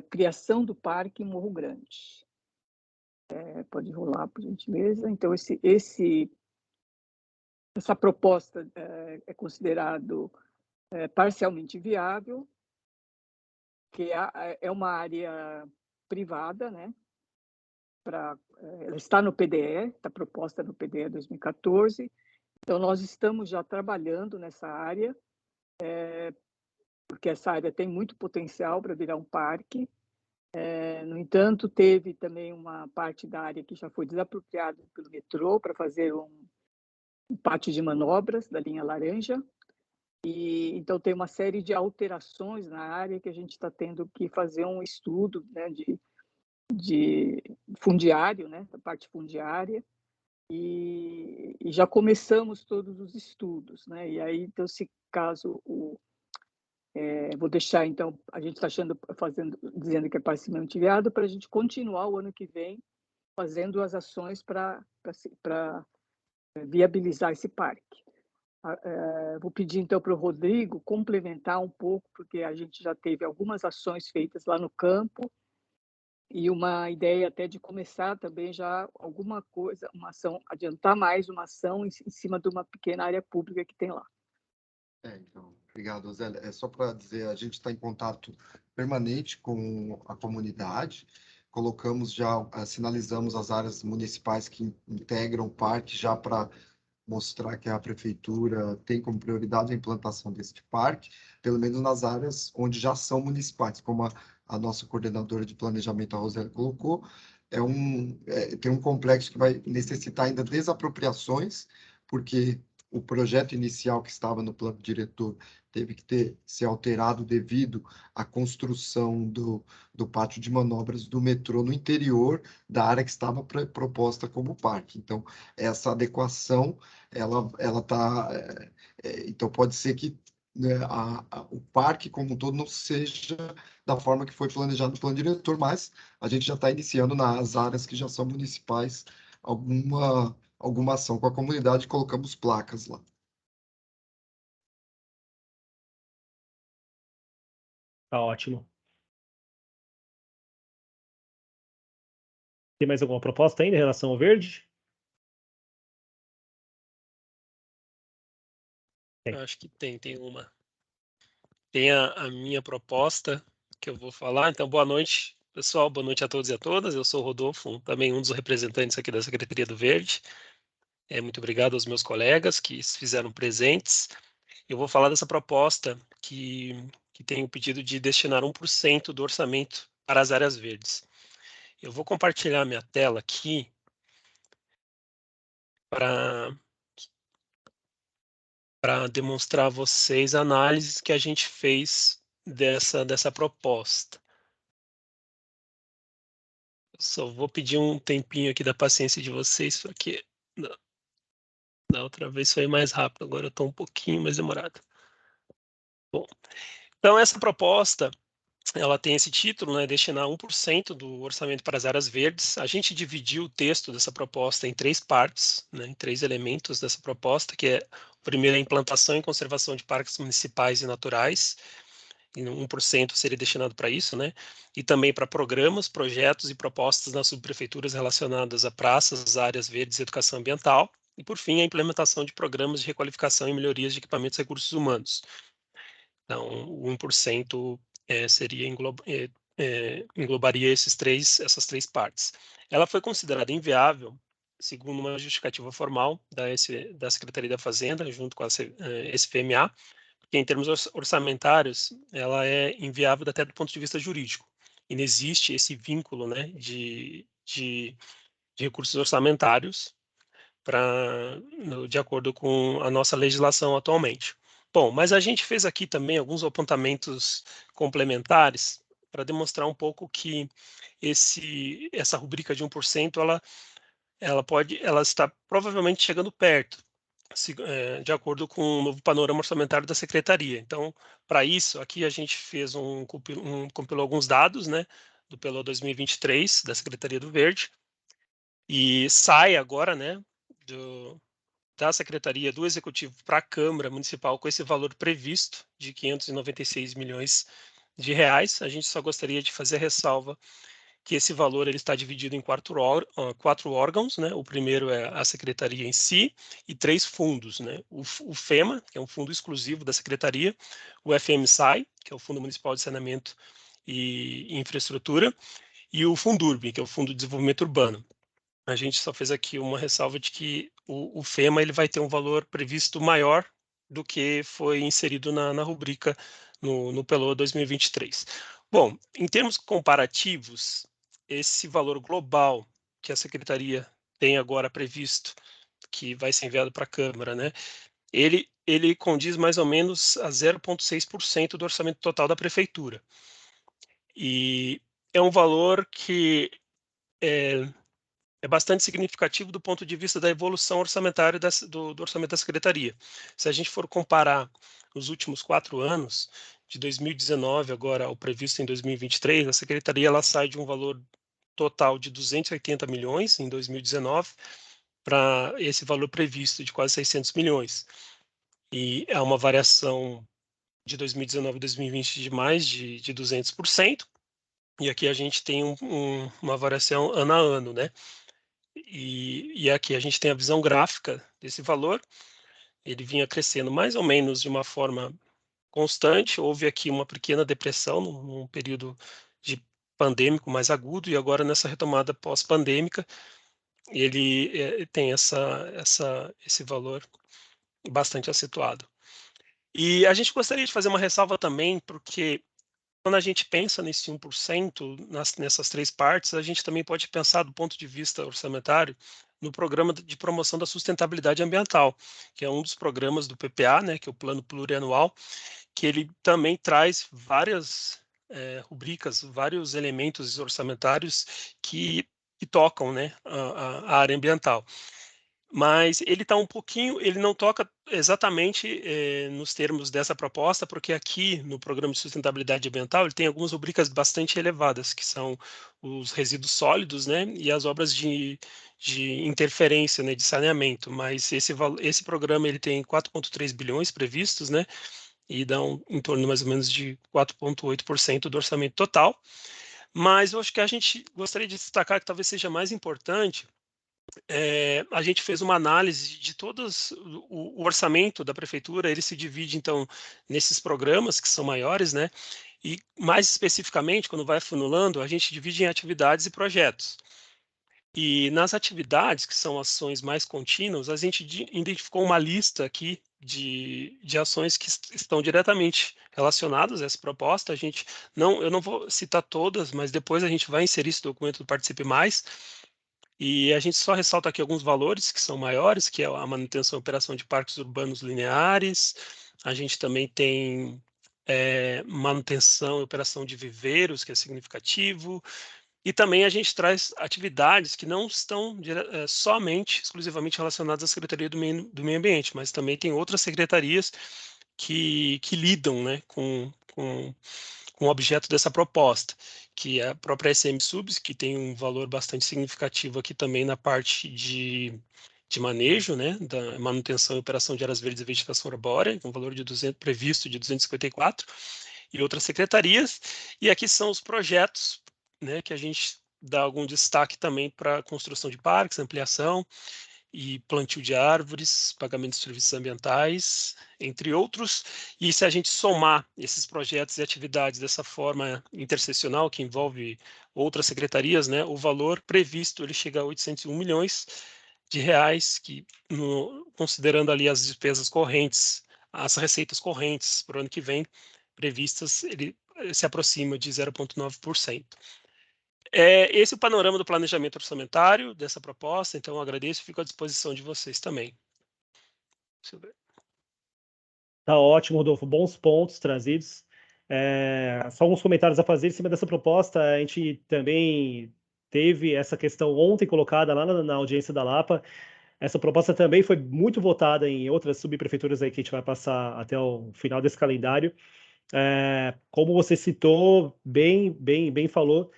Criação do Parque Morro Grande. Pode rolar, por gentileza. Então, essa proposta é considerado parcialmente viável, que é uma área privada, né? Ela está no PDE, está proposta no PDE 2014. Então, nós estamos já trabalhando nessa área, porque essa área tem muito potencial para virar um parque. No entanto, teve também uma parte da área que já foi desapropriada pelo metrô para fazer um pátio de manobras da linha laranja. E então tem uma série de alterações na área que a gente está tendo que fazer um estudo, né, de fundiário, né, da parte fundiária, e já começamos todos os estudos, né? E aí, então, se caso vou deixar, então, a gente está dizendo que é parcialmente viável, para a gente continuar o ano que vem fazendo as ações para viabilizar esse parque. Vou pedir, então, para o Rodrigo complementar um pouco, porque a gente já teve algumas ações feitas lá no campo e uma ideia até de começar também já alguma coisa, uma ação, adiantar mais uma ação em cima de uma pequena área pública que tem lá. Então, obrigado, Zélia. É só para dizer, a gente está em contato permanente com a comunidade, sinalizamos as áreas municipais que integram o parque já para mostrar que a prefeitura tem como prioridade a implantação deste parque, pelo menos nas áreas onde já são municipais, como a nossa coordenadora de planejamento, a Roseli, colocou, tem um complexo que vai necessitar ainda desapropriações, porque o projeto inicial que estava no plano diretor teve que ser alterado devido à construção do pátio de manobras do metrô no interior da área que estava proposta como parque. Então, essa adequação, ela está... então, pode ser que, né, o parque como um todo não seja da forma que foi planejado no plano diretor, mas a gente já está iniciando nas áreas que já são municipais alguma ação com a comunidade, colocamos placas lá. Tá ótimo. Tem mais alguma proposta ainda em relação ao verde? Eu acho que tem uma. Tem a minha proposta que eu vou falar. Então, boa noite, pessoal. Boa noite a todos e a todas. Eu sou o Rodolfo, também um dos representantes aqui da Secretaria do Verde. Muito obrigado aos meus colegas que se fizeram presentes. Eu vou falar dessa proposta que tem o pedido de destinar 1% do orçamento para as áreas verdes. Eu vou compartilhar minha tela aqui para demonstrar a vocês a análise que a gente fez dessa proposta. Eu só vou pedir um tempinho aqui da paciência de vocês, porque da outra vez foi mais rápido, agora eu estou um pouquinho mais demorado. Bom, então essa proposta, ela tem esse título, né, destinar 1% do orçamento para as áreas verdes. A gente dividiu o texto dessa proposta em 3 partes, né, em 3 elementos dessa proposta, que é o primeiro, a implantação e conservação de parques municipais e naturais, e 1% seria destinado para isso, né, e também para programas, projetos e propostas nas subprefeituras relacionadas a praças, áreas verdes e educação ambiental, e por fim, a implementação de programas de requalificação e melhorias de equipamentos e recursos humanos. Então, o 1% seria englobaria essas três partes. Ela foi considerada inviável, segundo uma justificativa formal da Secretaria da Fazenda, junto com a SFMA, porque em termos orçamentários, ela é inviável até do ponto de vista jurídico. E não existe esse vínculo, né, de recursos orçamentários de acordo com a nossa legislação atualmente. Bom, mas a gente fez aqui também alguns apontamentos complementares para demonstrar um pouco que essa rubrica de 1%, ela está provavelmente chegando perto, de acordo com o novo panorama orçamentário da Secretaria. Então, para isso, aqui a gente fez compilou alguns dados, né, do PELO 2023, da Secretaria do Verde, e sai agora, né, da Secretaria do Executivo para a Câmara Municipal com esse valor previsto de 596 milhões de reais. A gente só gostaria de fazer a ressalva que esse valor ele está dividido em 4 órgãos, né? O primeiro é a Secretaria em si e 3 fundos, né? O FEMA, que é um fundo exclusivo da Secretaria, o FMSAI, que é o Fundo Municipal de Saneamento e Infraestrutura, e o Fundurb, que é o Fundo de Desenvolvimento Urbano. A gente só fez aqui uma ressalva de que o FEMA ele vai ter um valor previsto maior do que foi inserido na rubrica no PELO 2023. Bom, em termos comparativos, esse valor global que a Secretaria tem agora previsto, que vai ser enviado para a Câmara, né, ele condiz mais ou menos a 0,6% do orçamento total da Prefeitura. E é um valor que é bastante significativo do ponto de vista da evolução orçamentária do orçamento da Secretaria. Se a gente for comparar os últimos 4 anos, de 2019 agora ao previsto em 2023, a Secretaria ela sai de um valor total de 280 milhões em 2019 para esse valor previsto de quase 600 milhões. E é uma variação de 2019 a 2020 de mais de 200%, e aqui a gente tem uma variação ano a ano, né? E aqui a gente tem a visão gráfica desse valor, ele vinha crescendo mais ou menos de uma forma constante, houve aqui uma pequena depressão num período de pandêmico mais agudo, e agora nessa retomada pós-pandêmica, ele tem esse valor bastante acentuado. E a gente gostaria de fazer uma ressalva também, porque quando a gente pensa nesse 1%, nessas 3 partes, a gente também pode pensar do ponto de vista orçamentário no programa de promoção da sustentabilidade ambiental, que é um dos programas do PPA, né, que é o Plano Plurianual, que ele também traz várias rubricas, vários elementos orçamentários que tocam, né, a área ambiental. Mas ele está um pouquinho, ele não toca exatamente nos termos dessa proposta, porque aqui no Programa de Sustentabilidade Ambiental ele tem algumas rubricas bastante elevadas, que são os resíduos sólidos, né, e as obras de interferência, né, de saneamento. Mas esse programa ele tem 4,3 bilhões previstos, né, e dá em torno mais ou menos de 4,8% do orçamento total. Mas eu acho que a gente gostaria de destacar que talvez seja mais importante. A gente fez uma análise de todos o orçamento da prefeitura, ele se divide então nesses programas que são maiores, né? E mais especificamente, quando vai funilando, a gente divide em atividades e projetos. E nas atividades, que são ações mais contínuas, a gente identificou uma lista aqui de ações que estão diretamente relacionadas a essa proposta. Eu não vou citar todas, mas depois a gente vai inserir esse documento do Participe Mais. E a gente só ressalta aqui alguns valores que são maiores, que é a manutenção e operação de parques urbanos lineares. A gente também tem manutenção e operação de viveiros, que é significativo. E também a gente traz atividades que não estão somente, exclusivamente relacionadas à Secretaria do Meio Ambiente, mas também tem outras secretarias que lidam, né, com o objeto dessa proposta, que é a própria SM Subs, que tem um valor bastante significativo aqui também na parte de manejo, né, da manutenção e operação de áreas verdes e vegetação arbórea, com valor de previsto de 254, e outras secretarias. E aqui são os projetos, né, que a gente dá algum destaque também para a construção de parques, ampliação e plantio de árvores, pagamento de serviços ambientais, entre outros. E se a gente somar esses projetos e atividades dessa forma interseccional, que envolve outras secretarias, né, o valor previsto ele chega a 801 milhões de reais, que considerando ali as despesas correntes, as receitas correntes para o ano que vem previstas, ele se aproxima de 0,9%. Esse é o panorama do planejamento orçamentário dessa proposta, então eu agradeço e fico à disposição de vocês também. Deixa eu ver. Tá ótimo, Rodolfo. Bons pontos trazidos. Só alguns comentários a fazer em cima dessa proposta. A gente também teve essa questão ontem colocada lá na audiência da Lapa. Essa proposta também foi muito votada em outras subprefeituras aí que a gente vai passar até o final desse calendário. Como você citou, bem falou,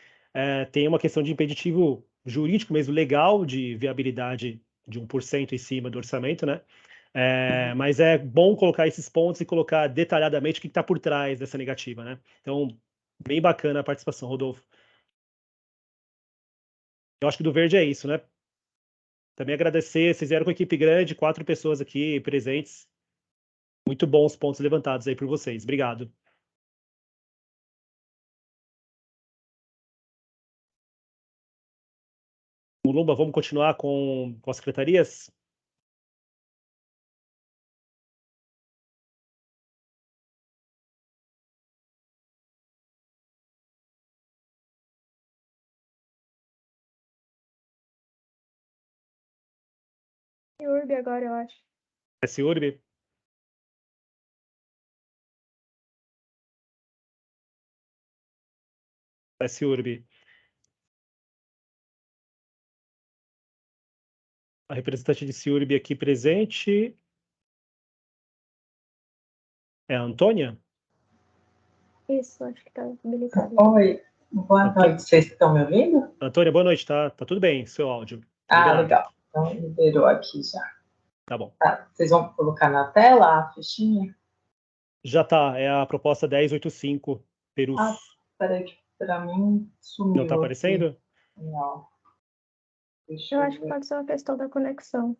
tem uma questão de impeditivo jurídico mesmo, legal, de viabilidade de 1% em cima do orçamento, né? Mas é bom colocar esses pontos e colocar detalhadamente o que está por trás dessa negativa, né? Então, bem bacana a participação, Rodolfo. Eu acho que do Verde é isso, né? Também agradecer, vocês vieram com equipe grande, 4 pessoas aqui presentes. Muito bons pontos levantados aí por vocês. Obrigado. Lumba, vamos continuar com as secretarias? CIURB agora, eu acho. É CIURB? É CIURB. A representante de CIURB aqui presente é a Antônia? Isso, acho que está habilitado. Oi, boa noite. Vocês estão me ouvindo? Antônia, boa noite. Tá tudo bem, seu áudio. Legal. Então, liberou aqui já. Tá bom. Tá. Vocês vão colocar na tela a fichinha? Já tá. É a proposta 1085, Perus. Peraí, que para mim sumiu. Não tá aparecendo? Aqui. Não. Eu acho que pode ser uma questão da conexão.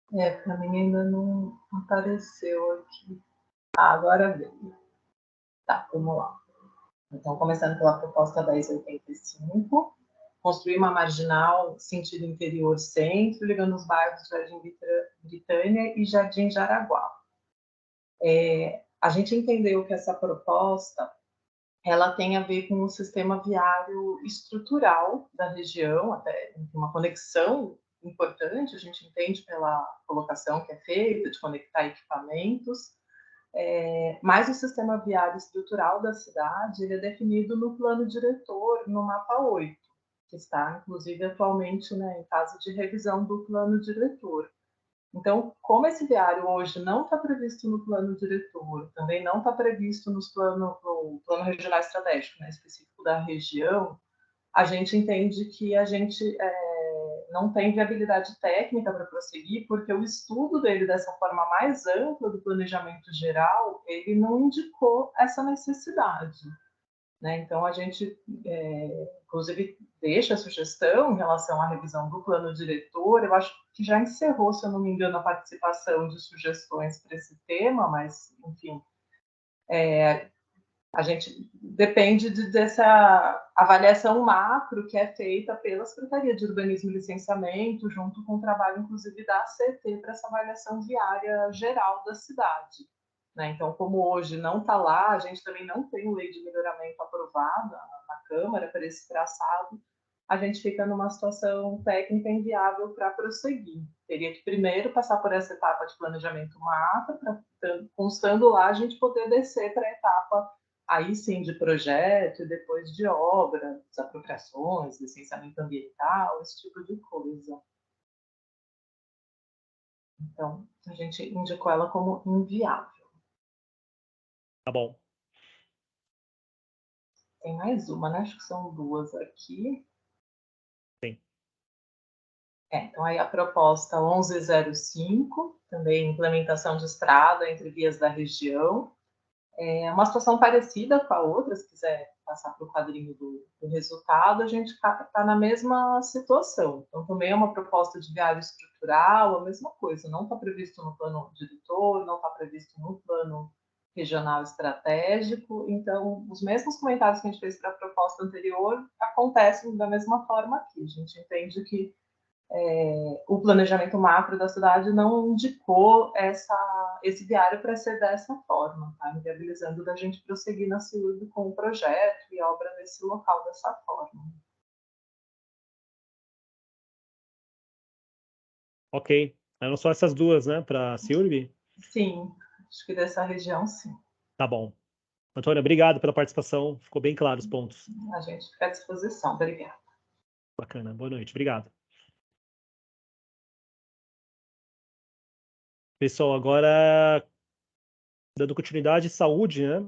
Para mim ainda não apareceu aqui. Agora veio. Tá, vamos lá. Então, começando pela proposta 1085, construir uma marginal sentido interior centro, ligando os bairros Jardim Britânia e Jardim Jaraguá. A gente entendeu que essa proposta ela tem a ver com o sistema viário estrutural da região, até uma conexão importante, a gente entende pela colocação que é feita, de conectar equipamentos, mas o sistema viário estrutural da cidade ele é definido no plano diretor, no mapa 8, que está, inclusive, atualmente, né, em fase de revisão do plano diretor. Então, como esse viário hoje não está previsto no plano diretor, também não está previsto no plano regional estratégico, né, específico da região, a gente entende que a gente não tem viabilidade técnica para prosseguir, porque o estudo dele dessa forma mais ampla do planejamento geral, ele não indicou essa necessidade. Né? Então, a gente, inclusive, deixa a sugestão em relação à revisão do plano diretor. Eu acho que já encerrou, se eu não me engano, a participação de sugestões para esse tema, mas, enfim, a gente depende dessa avaliação macro que é feita pela Secretaria de Urbanismo e Licenciamento, junto com o trabalho, inclusive, da ACT, para essa avaliação viária geral da cidade. né? Então, como hoje não está lá, a gente também não tem lei de melhoramento aprovada na Câmara para esse traçado, a gente fica numa situação técnica inviável para prosseguir. Teria que primeiro passar por essa etapa de planejamento macro, para, constando lá, a gente poder descer para a etapa, aí sim, de projeto e depois de obra, desapropriações, licenciamento ambiental, esse tipo de coisa. Então, a gente indicou ela como inviável. Tá bom. Tem mais uma, né? Acho que são duas aqui. Sim. Então, aí a proposta 1105, também implementação de estrada entre vias da região. É uma situação parecida com a outra, se quiser passar para o quadrinho do resultado, a gente está na mesma situação. Então, também é uma proposta de viário estrutural, a mesma coisa, não está previsto no plano diretor, não está previsto no plano regional estratégico, então, os mesmos comentários que a gente fez para a proposta anterior acontecem da mesma forma aqui. A gente entende que o planejamento macro da cidade não indicou esse viário para ser dessa forma, tá? Inviabilizando da gente prosseguir na CIURB com o projeto e obra nesse local dessa forma. Ok. Eram só essas duas, né, para a CIURB? Sim, acho que dessa região, sim. Tá bom. Antônia, obrigado pela participação. Ficou bem claro os pontos. A gente fica à disposição. Obrigada. Bacana. Boa noite. Obrigado. Pessoal, agora dando continuidade, saúde, né?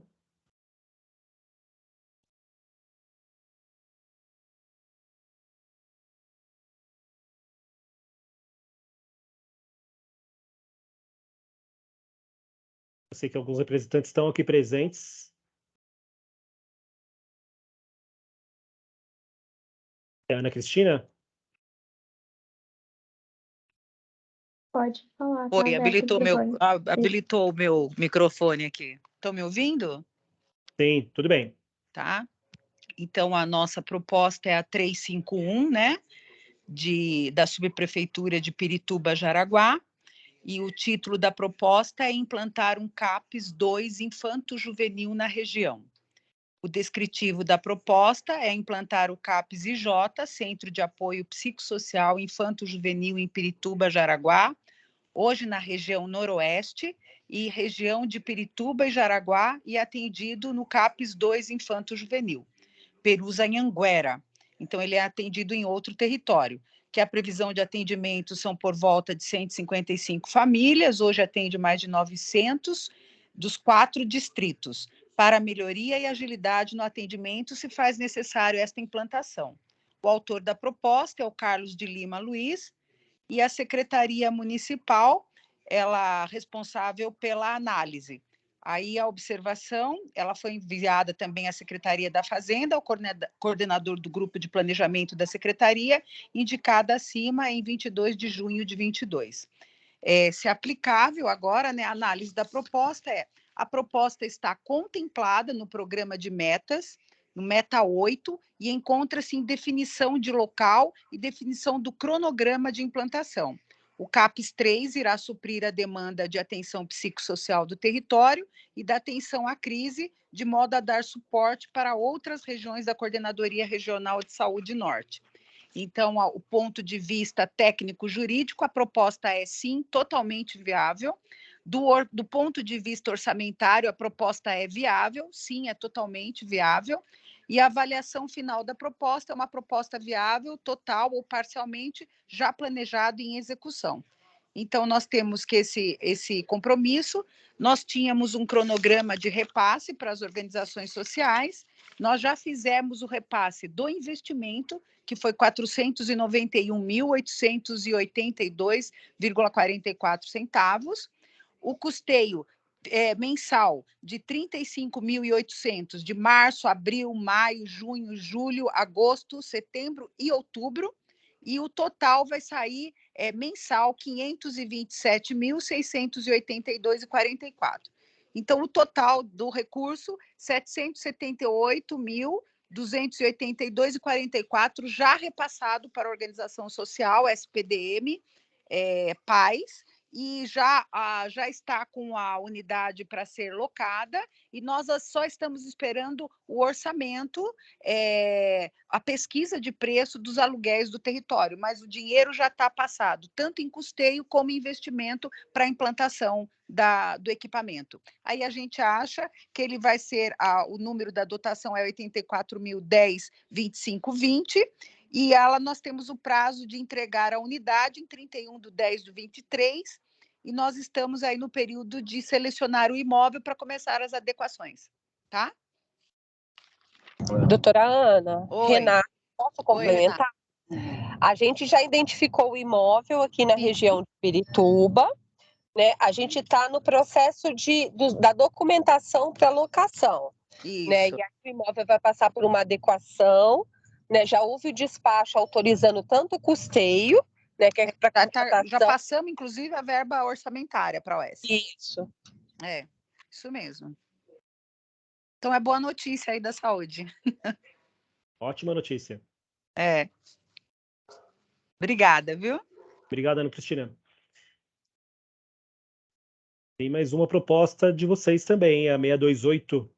Eu sei que alguns representantes estão aqui presentes. É a Ana Cristina? Pode falar, tá Oi, aberto o microfone. habilitou o meu microfone aqui. Estão me ouvindo? Sim, tudo bem. Tá. Então, a nossa proposta é a 351, né? Da Subprefeitura de Pirituba, Jaraguá. E o título da proposta é implantar um CAPES 2 infanto-juvenil na região. O descritivo da proposta é implantar o CAPES IJ, Centro de Apoio Psicossocial Infanto-Juvenil em Pirituba, Jaraguá, hoje na região noroeste e região de Pirituba e Jaraguá, e atendido no CAPES 2 Infanto-Juvenil, Perus-Anhanguera. Então, ele é atendido em outro território, que a previsão de atendimento são por volta de 155 famílias, hoje atende mais de 900 dos 4 distritos. Para melhoria e agilidade no atendimento, se faz necessário esta implantação. O autor da proposta é o Carlos de Lima Luiz, e a Secretaria Municipal, ela responsável pela análise. Aí a observação, ela foi enviada também à Secretaria da Fazenda, ao coordenador do Grupo de Planejamento da Secretaria, indicada acima em 22 de junho de 22. Se aplicável agora, né, a análise da proposta a proposta está contemplada no programa de metas, no Meta 8, e encontra-se em definição de local e definição do cronograma de implantação. O CAPES 3 irá suprir a demanda de atenção psicossocial do território e da atenção à crise, de modo a dar suporte para outras regiões da Coordenadoria Regional de Saúde Norte. Então, o ponto de vista técnico-jurídico, a proposta é, sim, totalmente viável. Do ponto de vista orçamentário, a proposta é viável, sim, é totalmente viável. E a avaliação final da proposta é uma proposta viável, total ou parcialmente, já planejado e em execução. Então, nós temos que esse compromisso, nós tínhamos um cronograma de repasse para as organizações sociais, nós já fizemos o repasse do investimento, que foi R$ 491.882,44 o custeio mensal de R$ 35.800 de março, abril, maio, junho, julho, agosto, setembro e outubro, e o total vai sair mensal R$ 527.682,44. Então, o total do recurso, R$ 778.282,44, já repassado para a organização social, SPDM, PAIS, e já está com a unidade para ser locada, e nós só estamos esperando o orçamento, a pesquisa de preço dos aluguéis do território, mas o dinheiro já está passado, tanto em custeio como em investimento para a implantação do equipamento. Aí a gente acha que ele vai ser, o número da dotação é 84.010.2520, e nós temos o prazo de entregar a unidade em 31/10/23, e nós estamos aí no período de selecionar o imóvel para começar as adequações, tá? Doutora Ana, Oi. Renata, posso complementar? Oi, Renata. A gente já identificou o imóvel aqui na região de Pirituba, né? A gente está no processo da documentação para locação. Isso. Né? E aí o imóvel vai passar por uma adequação, né? Já houve o despacho autorizando tanto o custeio, né? Que é para já passamos, inclusive, a verba orçamentária para a OS. Isso. Isso mesmo. Então, é boa notícia aí da saúde. Ótima notícia. Obrigada, viu? Obrigado, Ana Cristina. Tem mais uma proposta de vocês também, a 628.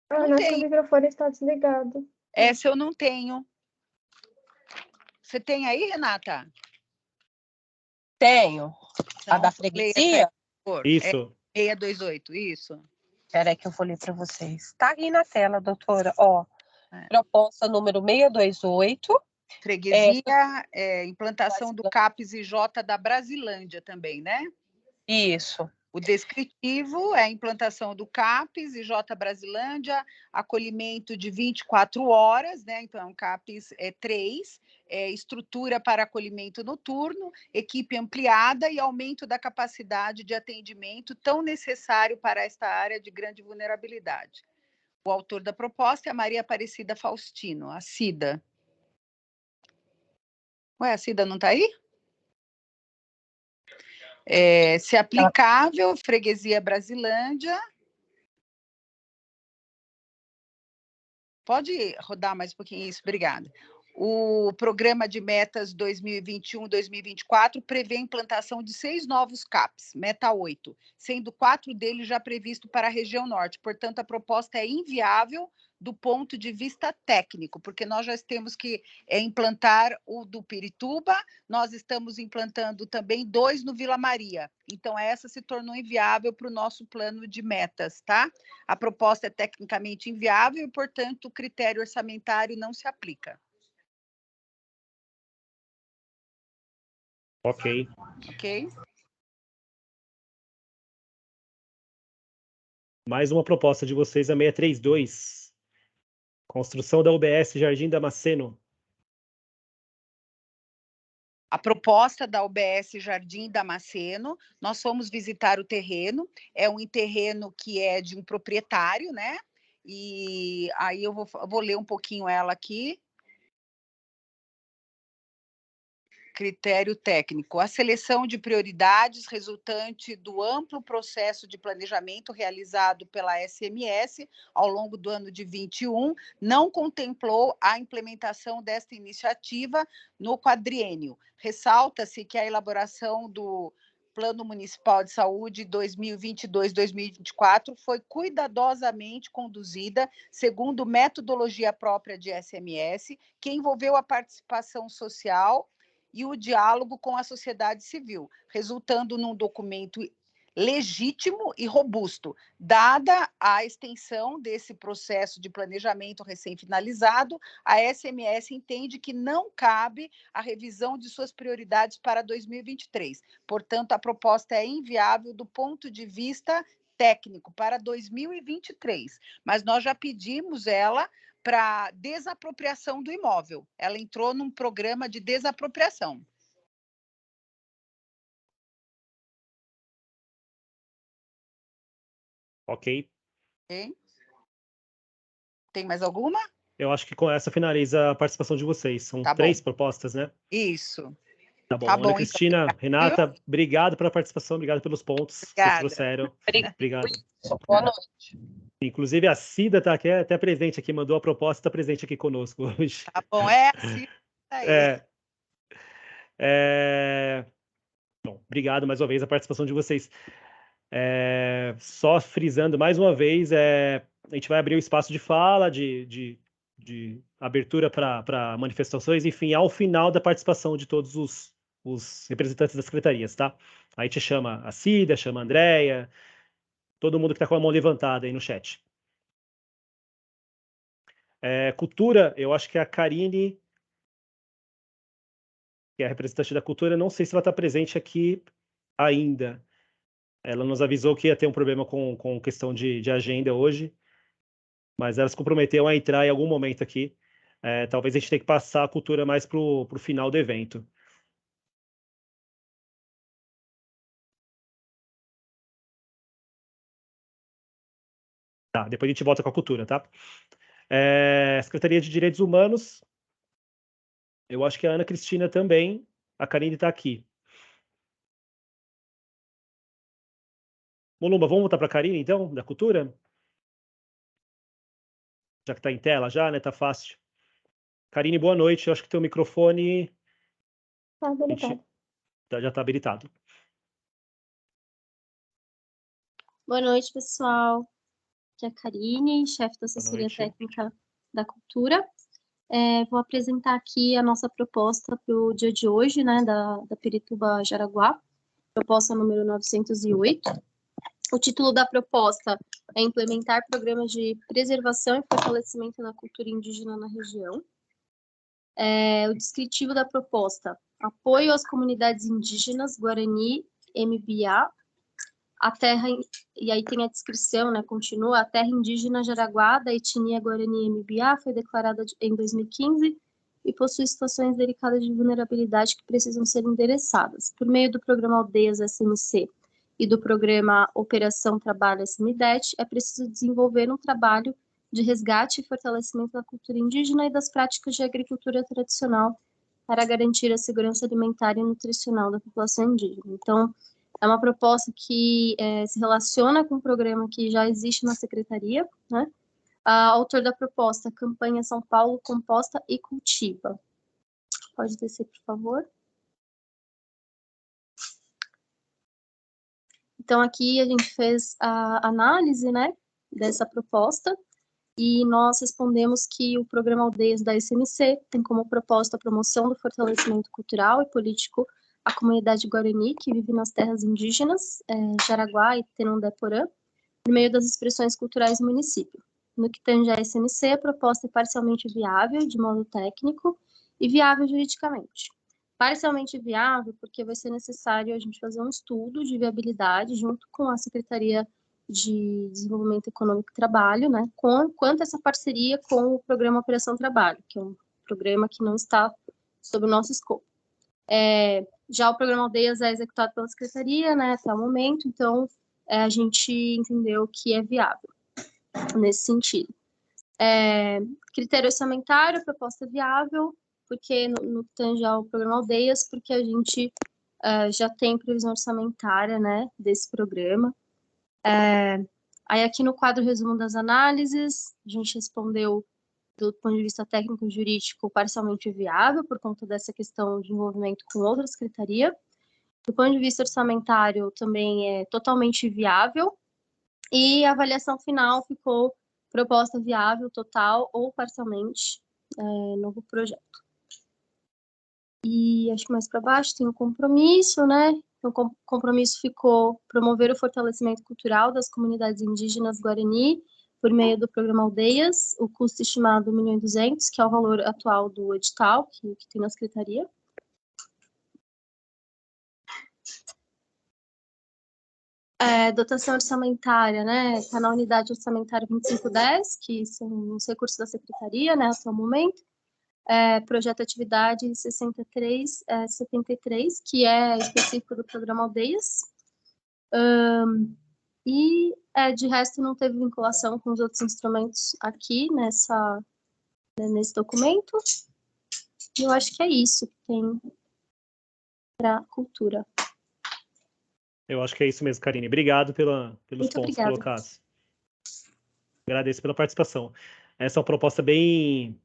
Ana, seu microfone está desligado. Essa eu não tenho. Você tem aí, Renata? Tenho. Então, a da freguesia? Isso. 628, isso. Espera aí que eu vou ler para vocês. Está aí na tela, doutora. Ó, proposta número 628. Freguesia, implantação do CAPES e J da Brasilândia também, né? Isso. O descritivo é a implantação do CAPES e J Brasilândia, acolhimento de 24 horas, né? Então, CAPES 3, estrutura para acolhimento noturno, equipe ampliada e aumento da capacidade de atendimento tão necessário para esta área de grande vulnerabilidade. O autor da proposta é a Maria Aparecida Faustino, a Cida. Ué, a Cida não está aí? Se aplicável, Freguesia Brasilândia. Pode rodar mais um pouquinho isso, obrigada. O programa de metas 2021-2024 prevê a implantação de 6 novos CAPs, meta 8, sendo 4 deles já previstos para a região norte. Portanto, a proposta é inviável do ponto de vista técnico, porque nós já temos que implantar o do Pirituba, nós estamos implantando também 2 no Vila Maria. Então, essa se tornou inviável para o nosso plano de metas, tá? A proposta é tecnicamente inviável e, portanto, o critério orçamentário não se aplica. Ok. Mais uma proposta de vocês, a 632. Construção da UBS Jardim Damasceno. A proposta da UBS Jardim Damasceno, nós fomos visitar o terreno, é um terreno que é de um proprietário, né? E aí eu vou ler um pouquinho ela aqui. Critério técnico. A seleção de prioridades resultante do amplo processo de planejamento realizado pela SMS ao longo do ano de 21 não contemplou a implementação desta iniciativa no quadriênio. Ressalta-se que a elaboração do Plano Municipal de Saúde 2022-2024 foi cuidadosamente conduzida segundo metodologia própria de SMS, que envolveu a participação social e o diálogo com a sociedade civil, resultando num documento legítimo e robusto, dada a extensão desse processo de planejamento recém-finalizado, a SMS entende que não cabe a revisão de suas prioridades para 2023. Portanto, a proposta é inviável do ponto de vista técnico para 2023, mas nós já pedimos ela para desapropriação do imóvel. Ela entrou num programa de desapropriação. Ok. Tem mais alguma? Eu acho que com essa finaliza a participação de vocês. São 3 propostas, né? Isso. Tá bom. Ana Cristina, então, Renata, obrigado pela participação, obrigado pelos pontos que vocês trouxeram. Obrigado. Boa noite. Inclusive, a Cida está aqui, até presente aqui, mandou a proposta, está presente aqui conosco hoje. Tá bom, a Cida aí. Bom, obrigado mais uma vez a participação de vocês. Só frisando mais uma vez, a gente vai abrir o espaço de fala, de abertura para manifestações, enfim, ao final da participação de todos os representantes das secretarias, tá? Aí a gente chama a Cida, chama a Andréia, todo mundo que está com a mão levantada aí no chat. Cultura, eu acho que a Karine, que é a representante da cultura, não sei se ela está presente aqui ainda. Ela nos avisou que ia ter um problema com questão de agenda hoje, mas ela se comprometeu a entrar em algum momento aqui. Talvez a gente tenha que passar a cultura mais para o final do evento. Tá, depois a gente volta com a cultura, tá? Secretaria de Direitos Humanos, eu acho que a Ana Cristina também, a Karine está aqui. Molumba, vamos voltar para a Karine, então, da cultura? Já que está em tela já, né? Tá fácil. Karine, boa noite. Eu acho que teu microfone... Tá habilitado. Já está habilitado. Boa noite, pessoal. Aqui é a Karine, chefe da assessoria técnica da cultura. Vou apresentar aqui a nossa proposta para o dia de hoje, né, da Pirituba Jaraguá, proposta número 908. O título da proposta é implementar programas de preservação e fortalecimento da cultura indígena na região. O descritivo da proposta: apoio às comunidades indígenas Guarani, MBA, a terra, e aí tem a descrição, né, continua, a terra indígena Jaraguá, da etnia Guarani MBA, foi declarada em 2015 e possui situações delicadas de vulnerabilidade que precisam ser endereçadas. Por meio do programa Aldeias SMC e do programa Operação Trabalho SMDET, é preciso desenvolver um trabalho de resgate e fortalecimento da cultura indígena e das práticas de agricultura tradicional para garantir a segurança alimentar e nutricional da população indígena. Então, é uma proposta que se relaciona com um programa que já existe na secretaria, né? A autor da proposta, Campanha São Paulo Composta e Cultiva. Pode descer, por favor. Então, aqui a gente fez a análise, né, dessa proposta e nós respondemos que o programa Aldeias da SMC tem como proposta a promoção do fortalecimento cultural e político à comunidade Guarani, que vive nas terras indígenas, Jaraguá e Tenondeporã, por meio das expressões culturais do município. No que tange à SMC, a proposta é parcialmente viável, de modo técnico, e viável juridicamente. Parcialmente viável, porque vai ser necessário a gente fazer um estudo de viabilidade junto com a Secretaria de Desenvolvimento Econômico e Trabalho, né, quanto essa parceria com o Programa Operação Trabalho, que é um programa que não está sob o nosso escopo. Já o Programa Aldeias é executado pela Secretaria, né, até o momento, então a gente entendeu que é viável nesse sentido. Critério orçamentário, proposta viável, porque no que tange ao Programa Aldeias, porque a gente já tem previsão orçamentária, né, desse programa. Aí aqui no quadro resumo das análises, a gente respondeu do ponto de vista técnico-jurídico parcialmente viável, por conta dessa questão de envolvimento com outra secretaria. Do ponto de vista orçamentário, também é totalmente viável. E a avaliação final ficou proposta viável, total ou parcialmente, novo projeto. E acho que mais para baixo tem o compromisso, né? O compromisso ficou promover o fortalecimento cultural das comunidades indígenas Guarani por meio do programa Aldeias, o custo estimado 1.200.000, que é o valor atual do edital que tem na secretaria. Dotação orçamentária, né? Está na unidade orçamentária 2510, que são os recursos da secretaria, né, até o momento. Projeto atividade 6373, que é específico do programa Aldeias. E, de resto, não teve vinculação com os outros instrumentos aqui nesse documento. E eu acho que é isso que tem para cultura. Eu acho que é isso mesmo, Karine. Obrigado pelos pontos colocados. Agradeço pela participação. Essa é uma proposta bem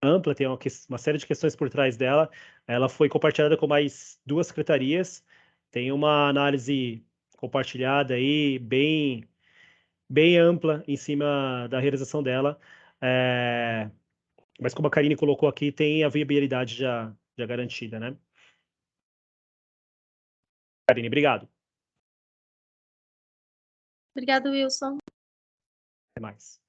ampla, tem uma série de questões por trás dela. Ela foi compartilhada com mais 2 secretarias, tem uma análise compartilhada aí, bem ampla em cima da realização dela. Mas como a Karine colocou aqui, tem a viabilidade já garantida, né? Karine, obrigado. Obrigado, Wilson. Até mais.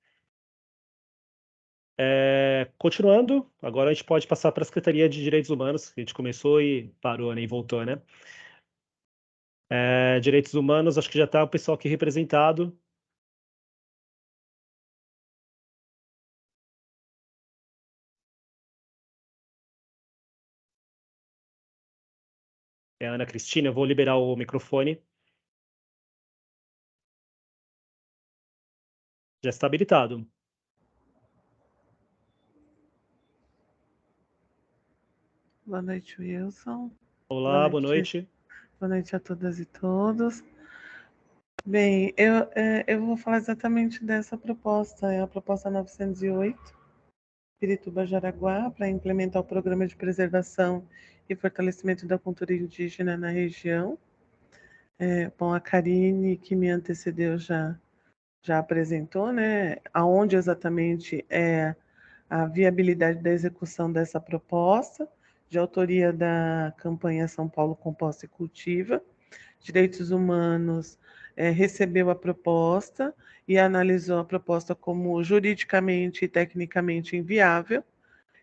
Continuando, agora a gente pode passar para a Secretaria de Direitos Humanos, que a gente começou e parou, né, e voltou, né? Direitos Humanos, acho que já está o pessoal aqui representado. É a Ana Cristina, eu vou liberar o microfone. Já está habilitado. Boa noite, Wilson. Olá, boa noite. Boa noite a todas e todos. Bem, eu vou falar exatamente dessa proposta, é a proposta 908, Pirituba Jaraguá, para implementar o programa de preservação e fortalecimento da cultura indígena na região. Bom, a Karine, que me antecedeu, já apresentou, né, aonde exatamente é a viabilidade da execução dessa proposta, de autoria da campanha São Paulo Composta e Cultiva. Direitos Humanos recebeu a proposta e analisou a proposta como juridicamente e tecnicamente inviável,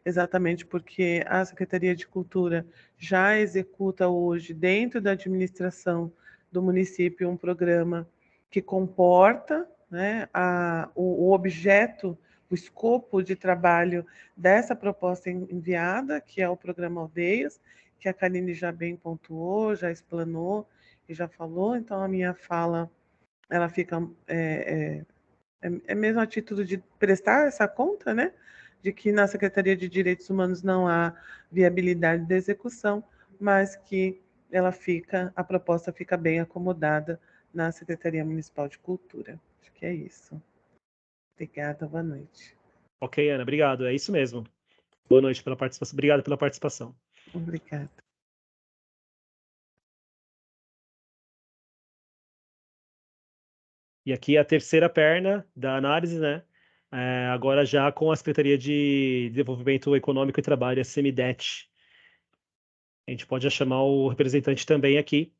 exatamente porque a Secretaria de Cultura já executa hoje, dentro da administração do município, um programa que comporta, né, o objeto, o escopo de trabalho dessa proposta enviada, que é o Programa Aldeias, que a Karine já bem pontuou, já explanou e já falou. Então, a minha fala, ela fica mesmo a título de prestar essa conta, né, de que na Secretaria de Direitos Humanos não há viabilidade da execução, mas que a proposta fica bem acomodada na Secretaria Municipal de Cultura. Acho que é isso. Obrigada, boa noite. Ok, Ana, obrigado. É isso mesmo. Boa noite pela participação. Obrigado pela participação. Obrigada. E aqui a terceira perna da análise, né? Agora já com a Secretaria de Desenvolvimento Econômico e Trabalho, a SEMIDET. A gente pode já chamar o representante também aqui.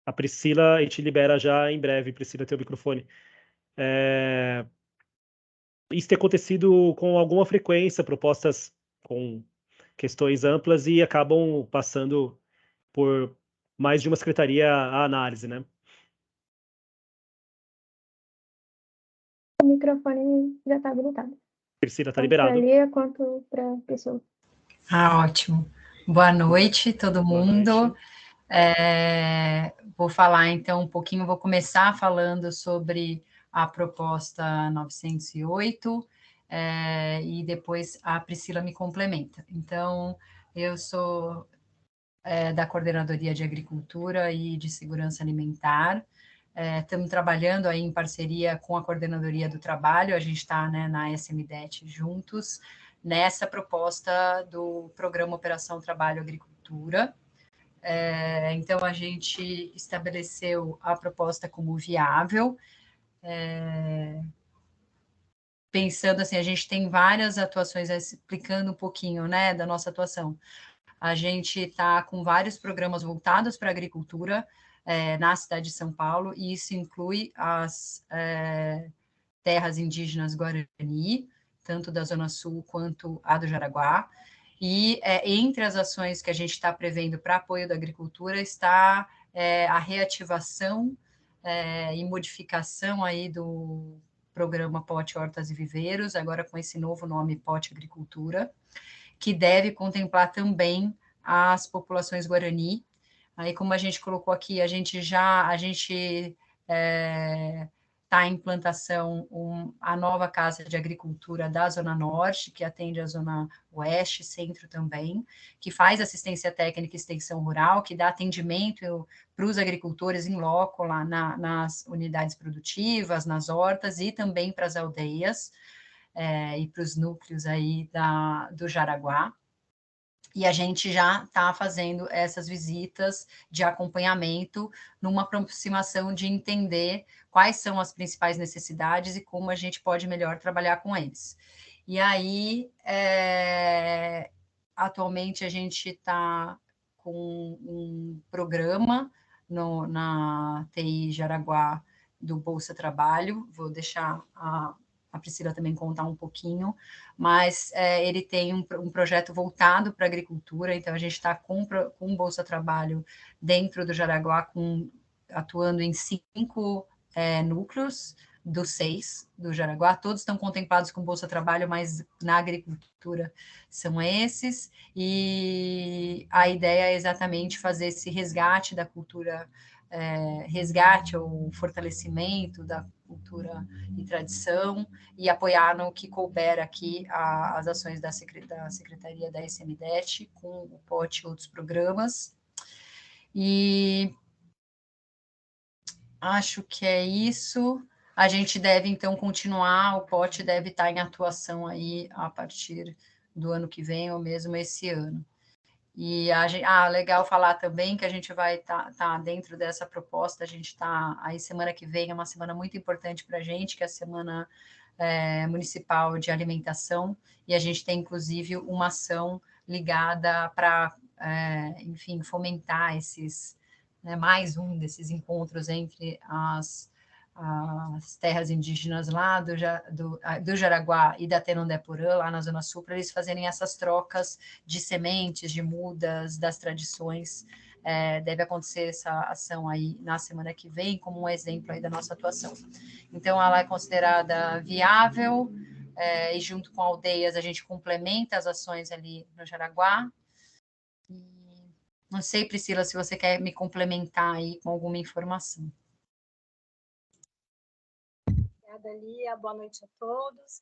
A Priscila, a gente libera já em breve. Priscila, tem o microfone. Isso tem acontecido com alguma frequência, propostas com questões amplas e acabam passando por mais de uma secretaria a análise, né? O microfone já está habilitado. Priscila, está Tanto liberado. para a Lia quanto para a pessoa. Ótimo. Boa noite, todo mundo. Boa noite. Vou falar, então, um pouquinho, vou começar falando sobre a proposta 908, e depois a Priscila me complementa. Então, eu sou da Coordenadoria de Agricultura e de Segurança Alimentar. Estamos trabalhando aí em parceria com a Coordenadoria do Trabalho, a gente está, né, na SMDET juntos, nessa proposta do Programa Operação Trabalho Agricultura. Então, a gente estabeleceu a proposta como viável, pensando assim, a gente tem várias atuações, explicando um pouquinho, né, da nossa atuação. A gente está com vários programas voltados para a agricultura na cidade de São Paulo, e isso inclui as terras indígenas Guarani, tanto da Zona Sul quanto a do Jaraguá. E entre as ações que a gente está prevendo para apoio da agricultura está a reativação e modificação aí do programa POT Hortas e Viveiros, agora com esse novo nome POT Agricultura, que deve contemplar também as populações Guarani. Aí, como a gente colocou aqui, a gente está em implantação a nova Casa de Agricultura da Zona Norte, que atende a Zona Oeste, Centro também, que faz assistência técnica e extensão rural, que dá atendimento para os agricultores em loco, lá nas unidades produtivas, nas hortas e também para as aldeias e para os núcleos aí do Jaraguá. E a gente já está fazendo essas visitas de acompanhamento numa aproximação de entender quais são as principais necessidades e como a gente pode melhor trabalhar com eles. E aí, atualmente, a gente está com um programa na TI Jaraguá do Bolsa Trabalho, vou deixar a Priscila também contar um pouquinho, mas ele tem um projeto voltado para a agricultura, então a gente está com o Bolsa Trabalho dentro do Jaraguá, atuando em 5 núcleos dos 6 do Jaraguá, todos estão contemplados com Bolsa Trabalho, mas na agricultura são esses, e a ideia é exatamente fazer esse resgate da cultura, resgate ou fortalecimento da cultura e tradição, e apoiar no que couber aqui as ações da Secretaria da SMDET, com o POT e outros programas. E acho que é isso. A gente deve, então, continuar, o POT deve estar em atuação aí a partir do ano que vem, ou mesmo esse ano. E legal falar também que a gente vai estar dentro dessa proposta, a gente está aí semana que vem, é uma semana muito importante para a gente, que é a Semana Municipal de Alimentação, e a gente tem, inclusive, uma ação ligada para, enfim, fomentar mais um desses encontros entre as terras indígenas lá do Jaraguá e da Tenondé-Porã, lá na Zona Sul, para eles fazerem essas trocas de sementes, de mudas, das tradições. Deve acontecer essa ação aí na semana que vem, como um exemplo aí da nossa atuação. Então, ela é considerada viável, e junto com aldeias a gente complementa as ações ali no Jaraguá. Não sei, Priscila, se você quer me complementar aí com alguma informação. Obrigada, Lia. Boa noite a todos.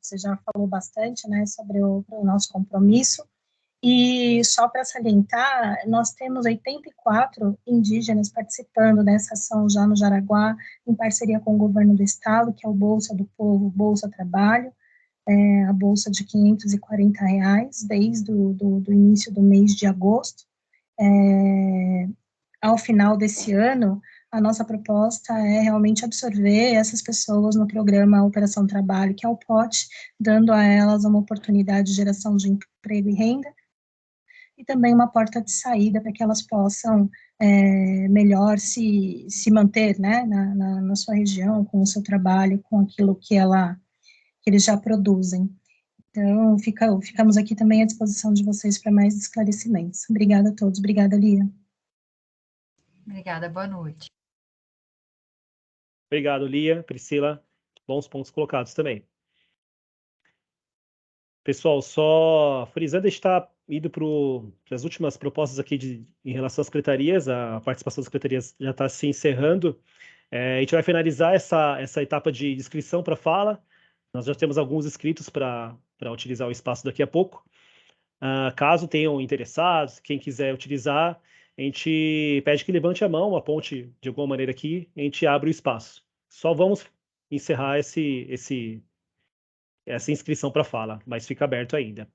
Você já falou bastante, né, sobre o nosso compromisso. E só para salientar, nós temos 84 indígenas participando dessa ação já no Jaraguá, em parceria com o governo do estado, que é o Bolsa do Povo, Bolsa Trabalho, a bolsa de R$540, desde o início do mês de agosto. Ao final desse ano, a nossa proposta é realmente absorver essas pessoas no programa Operação Trabalho, que é o POT, dando a elas uma oportunidade de geração de emprego e renda, e também uma porta de saída para que elas possam melhor se manter, né, na sua região, com o seu trabalho, com aquilo que eles já produzem. Então, ficamos aqui também à disposição de vocês para mais esclarecimentos. Obrigada a todos. Obrigada, Lia. Obrigada, boa noite. Obrigado, Lia, Priscila. Bons pontos colocados também. Pessoal, só frisando, a gente está indo para as últimas propostas aqui em relação às secretarias, a participação das secretarias já está se encerrando. A gente vai finalizar essa etapa de inscrição para fala. Nós já temos alguns inscritos para utilizar o espaço daqui a pouco. Caso tenham interessados, quem quiser utilizar, a gente pede que levante a mão, aponte de alguma maneira aqui, a gente abre o espaço. Só vamos encerrar essa inscrição para fala, mas fica aberto ainda.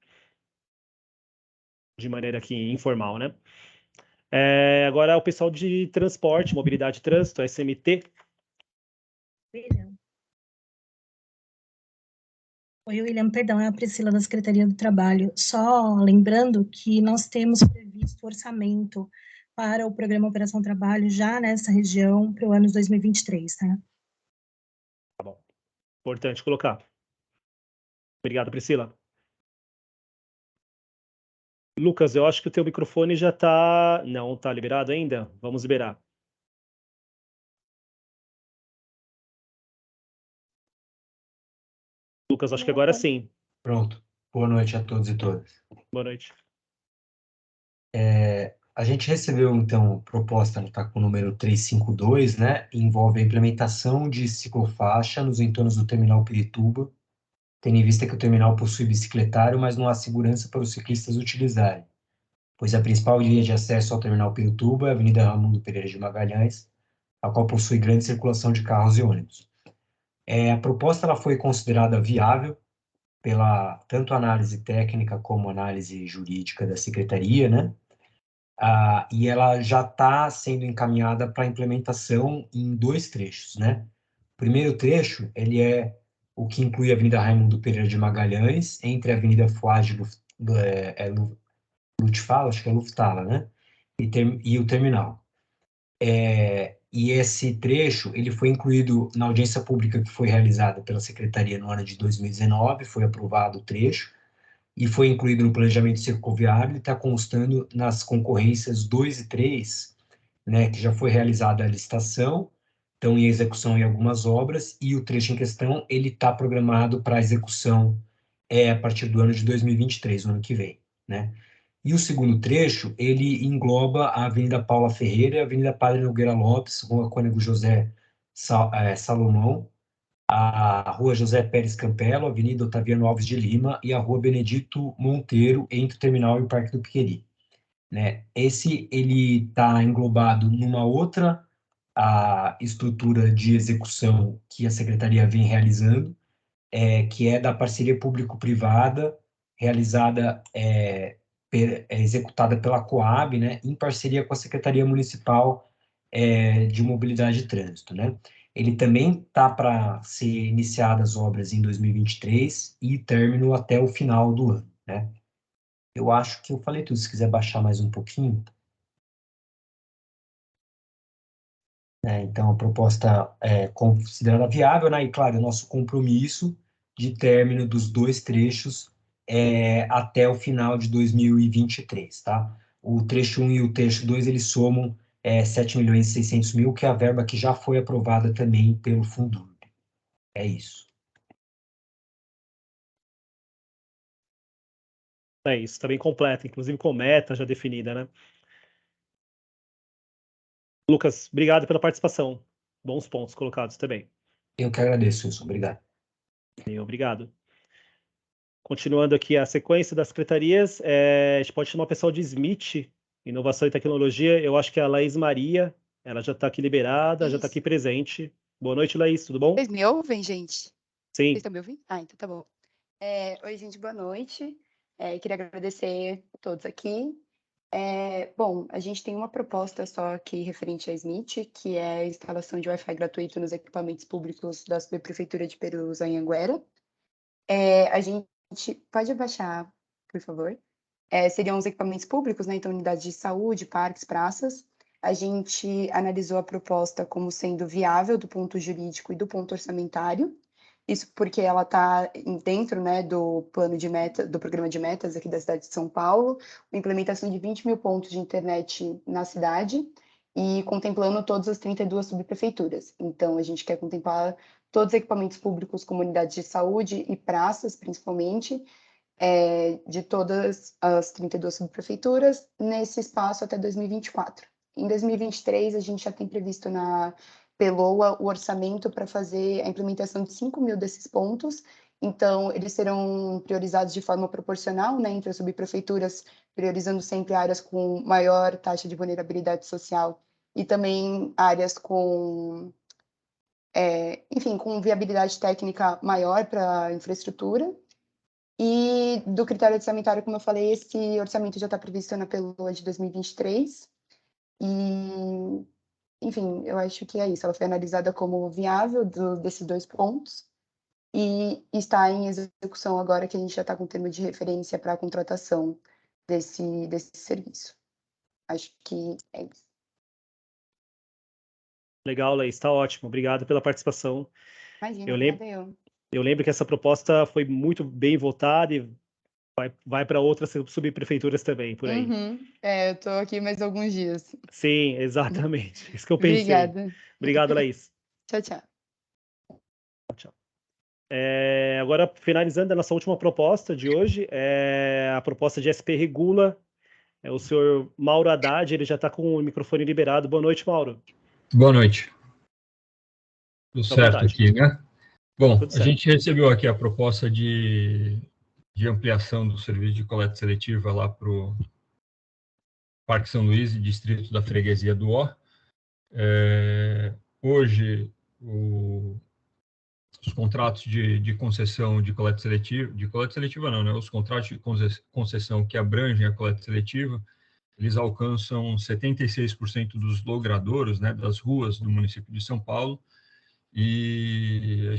De maneira aqui informal, né? Agora o pessoal de transporte, mobilidade e trânsito, SMT. Oi, William, perdão, é a Priscila da Secretaria do Trabalho. Só lembrando que nós temos previsto orçamento para o programa Operação Trabalho já nessa região para o ano de 2023, tá? Tá bom. Importante colocar. Obrigado, Priscila. Lucas, eu acho que o teu microfone já está... Não está liberado ainda? Vamos liberar. Lucas, acho que agora sim. Pronto. Boa noite a todos e todas. Boa noite. A gente recebeu, então, proposta, está com o número 352, né? Envolve a implementação de ciclofaixa nos entornos do terminal Pirituba, tendo em vista que o terminal possui bicicletário, mas não há segurança para os ciclistas utilizarem, pois a principal via de acesso ao terminal Pirituba é a Avenida Raimundo Pereira de Magalhães, a qual possui grande circulação de carros e ônibus. A proposta ela foi considerada viável pela tanto análise técnica como análise jurídica da Secretaria, né? E ela já está sendo encaminhada para implementação em 2 trechos, né? O primeiro trecho, ele é o que inclui a Avenida Raimundo Pereira de Magalhães, entre a Avenida Fuad Luftfala, acho que é Luftala, né? E o terminal. E esse trecho, ele foi incluído na audiência pública que foi realizada pela Secretaria no ano de 2019, foi aprovado o trecho, e foi incluído no planejamento cercoviário e está constando nas concorrências 2 e 3, né, que já foi realizada a licitação, estão em execução em algumas obras, e o trecho em questão, ele está programado para execução a partir do ano de 2023, o ano que vem, né? E o segundo trecho, ele engloba a Avenida Paula Ferreira, a Avenida Padre Nogueira Lopes, Rua Cônego José Salomão, a Rua José Pérez Campelo, a Avenida Otaviano Alves de Lima e a Rua Benedito Monteiro, entre o terminal e o Parque do Piqueri, né? Ele está englobado numa outra estrutura de execução que a Secretaria vem realizando, que é da parceria público-privada, realizada, executada pela Coab, né, em parceria com a Secretaria Municipal de Mobilidade e Trânsito, né? Ele também está para ser iniciadas as obras em 2023 e término até o final do ano, né? Eu acho que eu falei tudo. Se quiser baixar mais um pouquinho. Então, a proposta é considerada viável, né? E, claro, o nosso compromisso de término dos 2 trechos até o final de 2023, tá? O trecho 1 e o trecho 2, eles somam 7.600.000, que é a verba que já foi aprovada também pelo Fundurb. É isso. É isso, está bem completo, inclusive com meta já definida, né? Lucas, obrigado pela participação. Bons pontos colocados também. Eu que agradeço, Wilson. Obrigado. Obrigado. Continuando aqui a sequência das secretarias, a gente pode chamar o pessoal de SMIT, Inovação e Tecnologia. Eu acho que é a Laís Maria, ela já está aqui liberada, já está aqui presente. Boa noite, Laís, tudo bom? Vocês me ouvem, gente? Sim. Vocês estão me ouvindo? Então tá bom. Oi, gente, boa noite. Queria agradecer a todos aqui. Bom, a gente tem uma proposta só aqui referente à SMIT, que é a instalação de Wi-Fi gratuito nos equipamentos públicos da Subprefeitura de Perus, Anhanguera. A gente pode abaixar, por favor. Seriam os equipamentos públicos, né? Então, unidades de saúde, parques, praças. A gente analisou a proposta como sendo viável do ponto jurídico e do ponto orçamentário. Isso porque ela está dentro, né, do plano de meta, do programa de metas aqui da cidade de São Paulo, a implementação de 20 mil pontos de internet na cidade e contemplando todas as 32 subprefeituras. Então, a gente quer contemplar todos os equipamentos públicos, comunidades de saúde e praças, principalmente, de todas as 32 subprefeituras, nesse espaço até 2024. Em 2023, a gente já tem previsto na PELOA o orçamento para fazer a implementação de 5 mil desses pontos. Então, eles serão priorizados de forma proporcional, né, entre as subprefeituras, priorizando sempre áreas com maior taxa de vulnerabilidade social e também áreas com, enfim, com viabilidade técnica maior para a infraestrutura. E do critério orçamentário, como eu falei, esse orçamento já está previsto na PELOA de 2023. E, enfim, eu acho que é isso. Ela foi analisada como viável desses 2 pontos e está em execução agora que a gente já está com o termo de referência para a contratação desse serviço. Acho que é isso. Legal, Laís, está ótimo. Obrigado pela participação. Imagina, eu lembro que essa proposta foi muito bem votada e vai para outras subprefeituras também, por aí. Eu estou aqui mais alguns dias. Sim, exatamente. Isso que eu pensei. Obrigada. Obrigado, Laís. Tchau, tchau. Tchau. Agora, finalizando a nossa última proposta de hoje, a proposta de SP Regula, é o senhor Mauro Haddad, ele já está com o microfone liberado. Boa noite, Mauro. Boa noite. Tudo certo aqui, né? Bom, a gente recebeu aqui a proposta de ampliação do serviço de coleta seletiva lá para o Parque São Luís e distrito da Freguesia do Ó. Hoje, os contratos de concessão de coleta seletiva não, né? Os contratos de concessão que abrangem a coleta seletiva, eles alcançam 76% dos logradouros, né, das ruas do município de São Paulo, e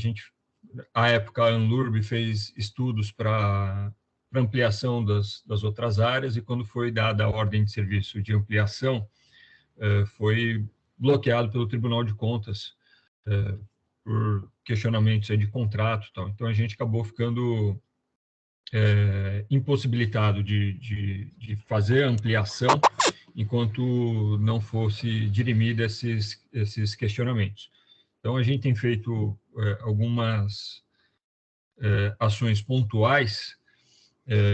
à época, a Anlurb fez estudos para ampliação das outras áreas, e quando foi dada a ordem de serviço de ampliação, foi bloqueado pelo Tribunal de Contas, por questionamentos de contrato e tal. Então, a gente acabou ficando impossibilitado de fazer a ampliação enquanto não fosse dirimida esses questionamentos. Então, a gente tem feito algumas ações pontuais,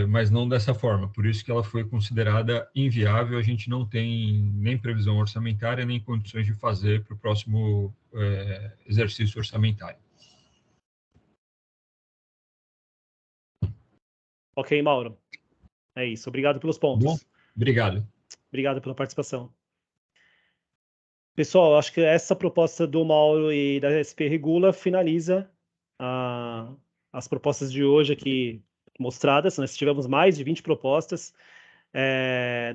mas não dessa forma. Por isso que ela foi considerada inviável. A gente não tem nem previsão orçamentária, nem condições de fazer para o próximo exercício orçamentário. Ok, Mauro. É isso. Obrigado pelos pontos. Bom, obrigado. Obrigado pela participação. Pessoal, acho que essa proposta do Mauro e da SP Regula finaliza as propostas de hoje aqui mostradas. Nós tivemos mais de 20 propostas.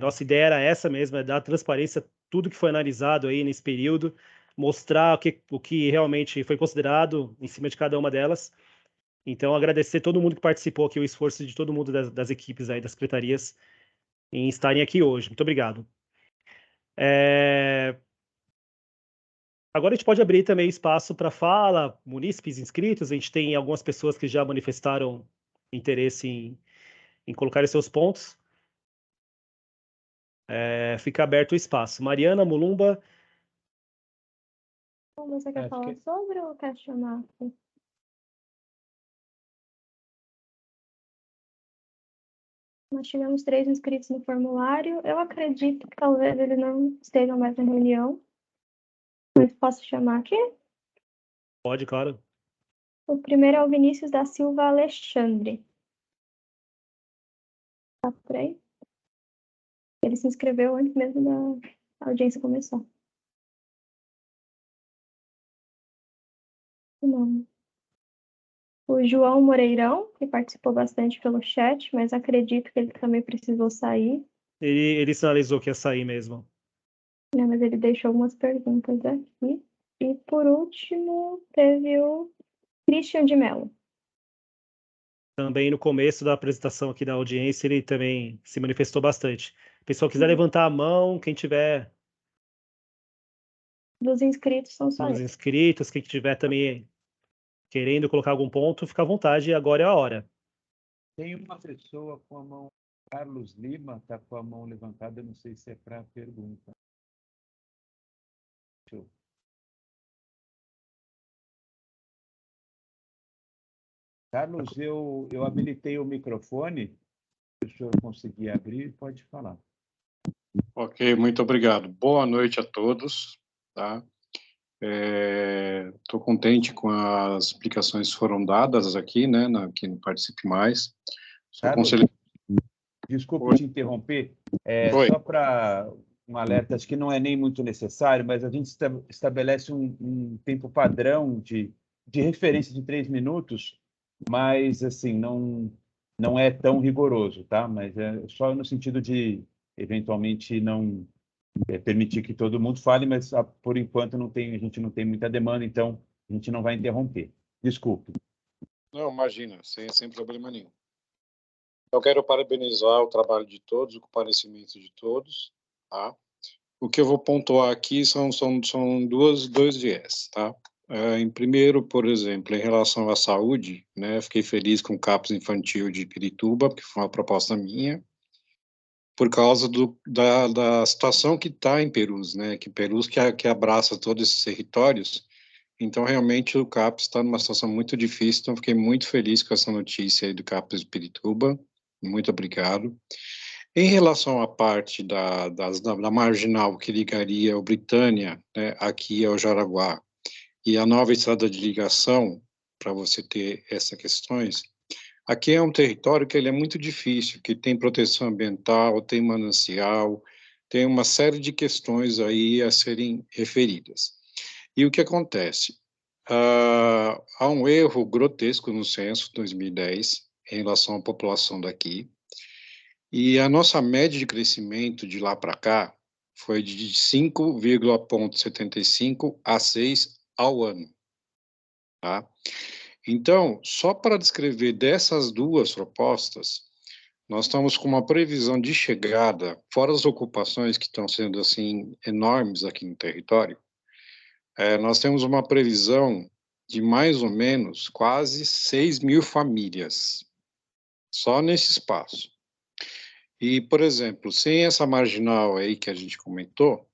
Nossa ideia era essa mesmo, dar transparência a tudo que foi analisado aí nesse período, mostrar o que realmente foi considerado em cima de cada uma delas. Então, agradecer todo mundo que participou aqui, o esforço de todo mundo das equipes aí, das secretarias, em estarem aqui hoje. Muito obrigado. Agora a gente pode abrir também espaço para fala, munícipes inscritos. A gente tem algumas pessoas que já manifestaram interesse em colocar seus pontos. Fica aberto o espaço. Mariana Mulumba. Você quer falar sobre ou quer chamar? Nós tivemos 3 inscritos no formulário. Eu acredito que talvez ele não esteja mais na reunião. Mas posso chamar aqui? Pode, claro. O primeiro é o Vinícius da Silva Alexandre. Tá por aí? Ele se inscreveu antes mesmo da audiência começar. Não. O João Moreirão, que participou bastante pelo chat, mas acredito que ele também precisou sair. Ele sinalizou que ia sair mesmo. Mas ele deixou algumas perguntas aqui. E, por último, teve o Christian de Mello. Também no começo da apresentação aqui da audiência, ele também se manifestou bastante. O pessoal quiser levantar a mão, quem tiver... Dos inscritos são só Dos inscritos, quem tiver também querendo colocar algum ponto, fica à vontade, agora é a hora. Tem uma pessoa com a mão... Carlos Lima está com a mão levantada, eu não sei se é para a pergunta. Carlos, eu habilitei o microfone. Se o senhor conseguir abrir, pode falar. Ok, muito obrigado. Boa noite a todos. Tá? Estou contente com as explicações que foram dadas aqui, né, aqui no Participe Mais. Carlos, desculpe te interromper. Só para um alerta, acho que não é nem muito necessário, mas a gente estabelece um tempo padrão de referência de 3 minutos, mas assim, não é tão rigoroso, tá? Mas é só no sentido de, eventualmente, não permitir que todo mundo fale, mas por enquanto a gente não tem muita demanda, então a gente não vai interromper. Desculpe. Não, imagina, sem problema nenhum. Eu quero parabenizar o trabalho de todos, o comparecimento de todos, tá? O que eu vou pontuar aqui são dois viés, tá? Em primeiro, por exemplo, em relação à saúde, né, fiquei feliz com o CAPS infantil de Pirituba, porque foi uma proposta minha, por causa da situação que está em Perus, né, que Perus que abraça todos esses territórios, então realmente o CAPS está numa situação muito difícil, então fiquei muito feliz com essa notícia aí do CAPS de Pirituba, muito obrigado. Em relação à parte da marginal que ligaria o Britânia, né, aqui ao Jaraguá, e a nova estrada de ligação, para você ter essas questões, aqui é um território que ele é muito difícil, que tem proteção ambiental, tem manancial, tem uma série de questões aí a serem referidas. E o que acontece? Há um erro grotesco no censo 2010 em relação à população daqui, e a nossa média de crescimento de lá para cá foi de 5,75 a 6 ao ano. Tá? Então, só para descrever dessas duas propostas, nós estamos com uma previsão de chegada, fora as ocupações que estão sendo assim enormes aqui no território, nós temos uma previsão de mais ou menos quase 6 mil famílias, só nesse espaço. E, por exemplo, sem essa marginal aí que a gente comentou,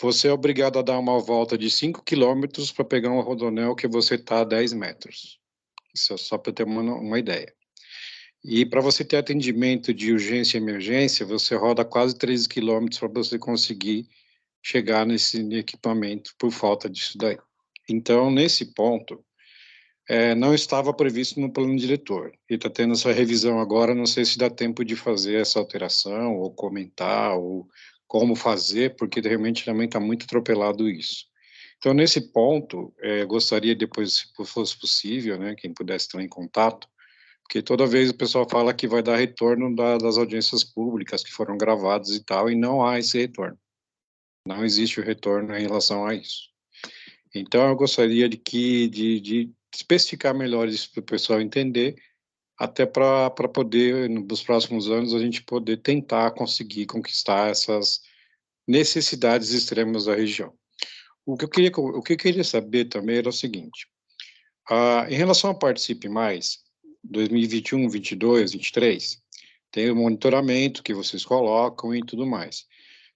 você é obrigado a dar uma volta de 5 quilômetros para pegar um rodoanel que você está a 10 metros. Isso é só para ter uma ideia. E para você ter atendimento de urgência e emergência, você roda quase 13 quilômetros para você conseguir chegar nesse equipamento por falta disso daí. Então, nesse ponto, não estava previsto no plano diretor. E está tendo essa revisão agora, não sei se dá tempo de fazer essa alteração, ou comentar, ou como fazer, porque realmente também está muito atropelado isso. Então, nesse ponto, gostaria depois, se fosse possível, né, quem pudesse entrar em contato, porque toda vez o pessoal fala que vai dar retorno das audiências públicas que foram gravadas e tal, e não há esse retorno. Não existe o retorno em relação a isso. Então, eu gostaria de especificar melhor isso para o pessoal entender, até para poder, nos próximos anos, a gente poder tentar conseguir conquistar essas necessidades extremas da região. O que eu queria saber também era o seguinte, em relação ao Participe Mais, 2021, 22, 23, tem o monitoramento que vocês colocam e tudo mais.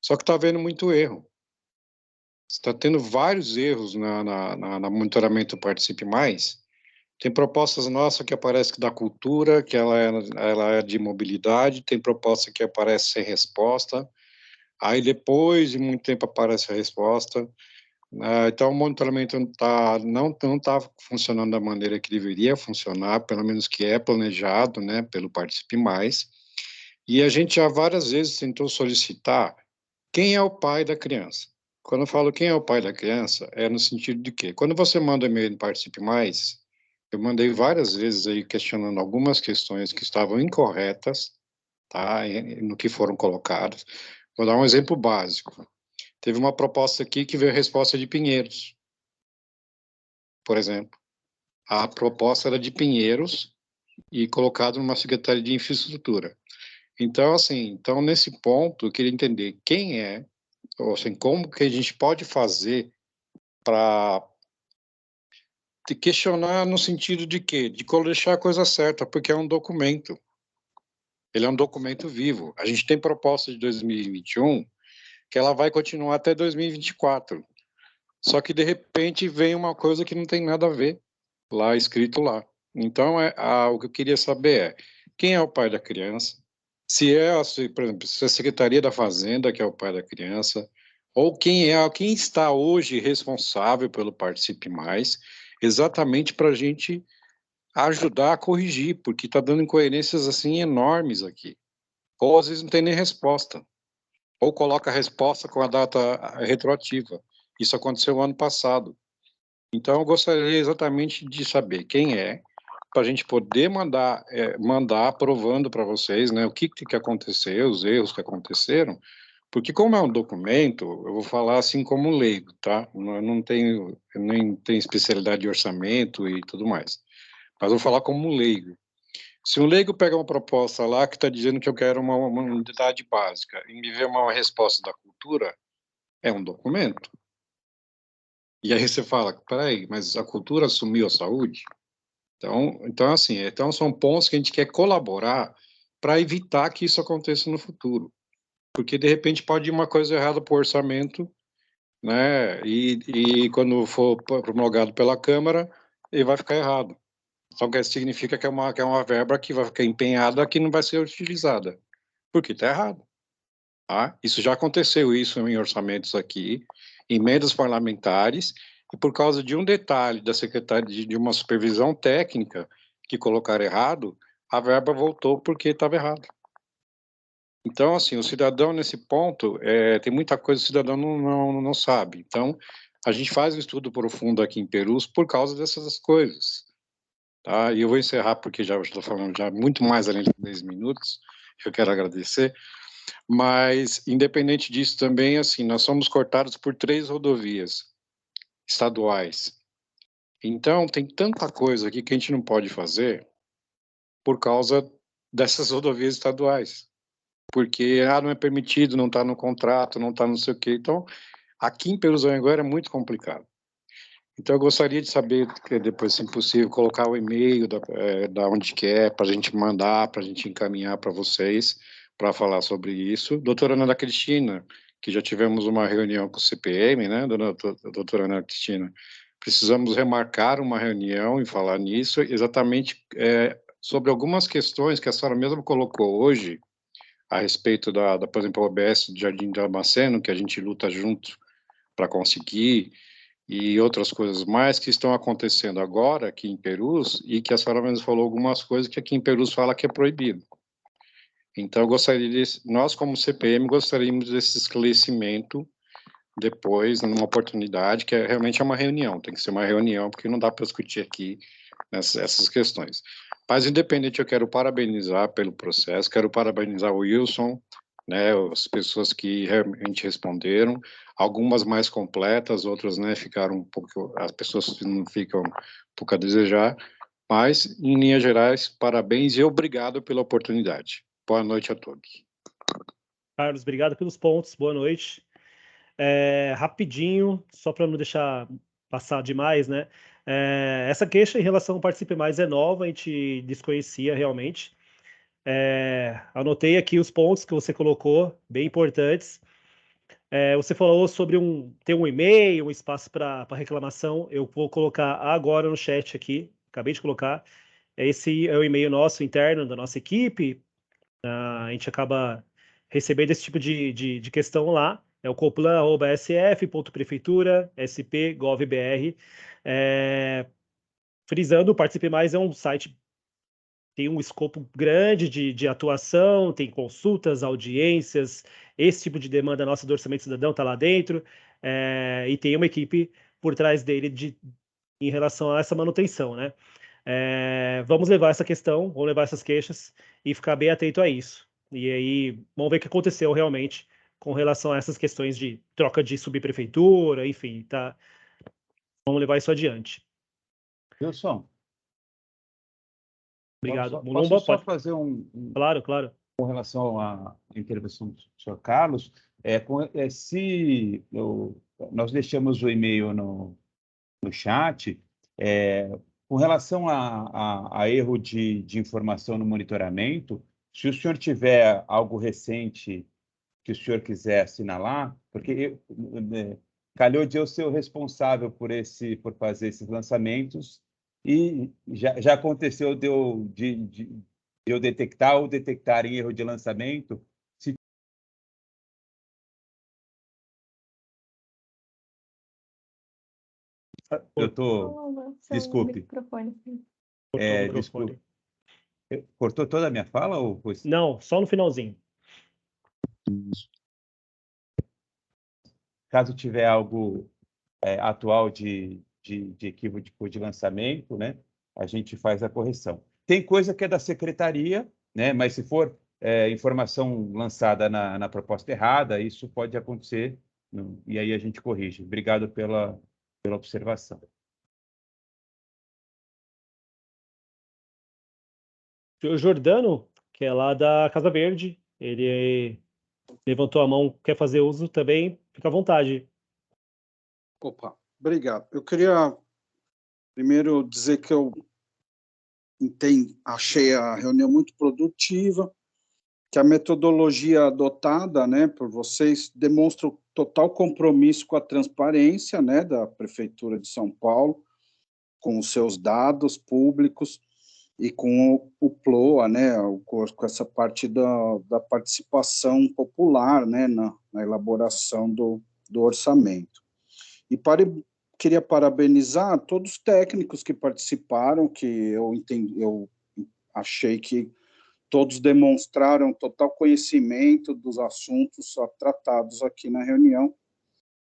Só que está havendo muito erro. Está tendo vários erros na monitoramento do Participe Mais. Tem propostas nossas que aparecem da cultura, que ela é de mobilidade, tem proposta que aparece sem resposta, aí depois de muito tempo aparece a resposta. Então o monitoramento não está funcionando da maneira que deveria funcionar, pelo menos que é planejado, né, pelo Participe Mais. E a gente já várias vezes tentou solicitar quem é o pai da criança. Quando eu falo quem é o pai da criança, é no sentido de que, quando você manda e-mail no Participe Mais, eu mandei várias vezes aí questionando algumas questões que estavam incorretas, tá, no que foram colocadas. Vou dar um exemplo básico. Teve uma proposta aqui que veio a resposta de Pinheiros, por exemplo. A proposta era de Pinheiros e colocado numa Secretaria de Infraestrutura. Então, assim, nesse ponto, eu queria entender quem é, ou assim, como que a gente pode fazer para te questionar no sentido de quê? De deixar a coisa certa, porque é um documento. Ele é um documento vivo. A gente tem proposta de 2021 que ela vai continuar até 2024. Só que, de repente, vem uma coisa que não tem nada a ver lá, escrito lá. Então, o que eu queria saber é quem é o pai da criança, por exemplo, se é a Secretaria da Fazenda que é o pai da criança, ou quem está hoje responsável pelo Participe Mais, exatamente para a gente ajudar a corrigir, porque está dando incoerências assim enormes aqui. Ou às vezes não tem nem resposta, ou coloca a resposta com a data retroativa. Isso aconteceu ano passado. Então eu gostaria exatamente de saber quem é, para a gente poder mandar aprovando para vocês, né, o que aconteceu, os erros que aconteceram, porque como é um documento, eu vou falar assim como leigo, tá? Eu nem tenho especialidade de orçamento e tudo mais, mas vou falar como leigo. Se um leigo pega uma proposta lá que está dizendo que eu quero uma unidade básica e me vê uma resposta da cultura, é um documento. E aí você fala, peraí, mas a cultura assumiu a saúde? Então assim, são pontos que a gente quer colaborar para evitar que isso aconteça no futuro. Porque, de repente, pode ir uma coisa errada para o orçamento, né? E quando for promulgado pela Câmara, ele vai ficar errado. Então, significa que é uma verba que vai ficar empenhada que não vai ser utilizada. porque está errado. Tá? Isso já aconteceu, isso em orçamentos aqui, emendas parlamentares, e por causa de um detalhe da Secretaria de uma supervisão técnica que colocaram errado, a verba voltou porque estava errado. Então, assim, o cidadão nesse ponto, tem muita coisa que o cidadão não sabe. Então, a gente faz um estudo profundo aqui em Perus por causa dessas coisas. Tá? E eu vou encerrar porque já estou falando já muito mais além de 10 minutos, eu quero agradecer. Mas, independente disso também, assim, nós somos cortados por 3 rodovias estaduais. Então, tem tanta coisa aqui que a gente não pode fazer por causa dessas rodovias estaduais. Porque, não é permitido, não está no contrato, não está não sei o quê. Então, aqui em Perus-Anhanguera é muito complicado. Então, eu gostaria de saber, que depois, se possível, colocar o e-mail da onde que é, para a gente mandar, para a gente encaminhar para vocês, para falar sobre isso. Doutora Ana Cristina, que já tivemos uma reunião com o CPM, né, doutora Ana Cristina, precisamos remarcar uma reunião e falar nisso, exatamente sobre algumas questões que a senhora mesma colocou hoje, a respeito por exemplo, a OBS do Jardim Damasceno, que a gente luta junto para conseguir, e outras coisas mais que estão acontecendo agora aqui em Perus, e que a senhora mesmo falou algumas coisas que aqui em Perus fala que é proibido. Então, eu gostaria nós como CPM gostaríamos desse esclarecimento depois, numa oportunidade, que realmente é uma reunião, tem que ser uma reunião, porque não dá para discutir aqui essas questões. Mas, independente, eu quero parabenizar pelo processo, quero parabenizar o Wilson, né, as pessoas que realmente responderam, algumas mais completas, outras, né, ficaram um pouco, as pessoas não ficam um pouco a desejar, mas, em linhas gerais, parabéns e obrigado pela oportunidade. Boa noite a todos. Carlos, obrigado pelos pontos, boa noite. Rapidinho, só para não deixar passar demais, né? Essa queixa em relação ao Participe Mais é nova, a gente desconhecia realmente. Anotei aqui os pontos que você colocou, bem importantes. Você falou sobre ter um e-mail, um espaço para reclamação. Eu vou colocar agora no chat aqui, acabei de colocar. Esse é o e-mail nosso interno, da nossa equipe. A gente acaba recebendo esse tipo de questão lá. É o coplan@sf.prefeitura.sp.gov.br. Frisando, o Participe Mais é um site tem um escopo grande de atuação, tem consultas, audiências, esse tipo de demanda nossa do Orçamento Cidadão está lá dentro, e tem uma equipe por trás dele em relação a essa manutenção, né? Vamos levar essa questão, vamos levar essas queixas e ficar bem atento a isso. E aí, vamos ver o que aconteceu realmente com relação a essas questões de troca de subprefeitura, enfim, tá? Vamos levar isso adiante. Wilson. Obrigado. Posso só fazer Claro. Com relação à intervenção do senhor Carlos, nós deixamos o e-mail no chat, com relação a erro de informação no monitoramento, se o senhor tiver algo recente que o senhor quiser assinalar, porque calhou de eu ser o responsável por fazer esses lançamentos, e já aconteceu de eu detectar ou detectar em erro de lançamento. Desculpe. Desculpe. Cortou toda a minha fala? Ou foi... Não, só no finalzinho. Caso tiver algo atual de equívoco de lançamento, né, a gente faz a correção. Tem coisa que é da secretaria, né, mas se for informação lançada na proposta errada, isso pode acontecer, e aí a gente corrige. Obrigado pela observação. O Jordano, que é lá da Casa Verde, ele levantou a mão, quer fazer uso também, fica à vontade. Opa, obrigado. Eu queria primeiro dizer que eu achei a reunião muito produtiva, que a metodologia adotada, né, por vocês demonstra o total compromisso com a transparência, né, da Prefeitura de São Paulo, com os seus dados públicos, e com o PLOA, né, com essa parte da participação popular, né, na elaboração do orçamento. E queria parabenizar todos os técnicos que participaram, que eu achei que todos demonstraram total conhecimento dos assuntos tratados aqui na reunião.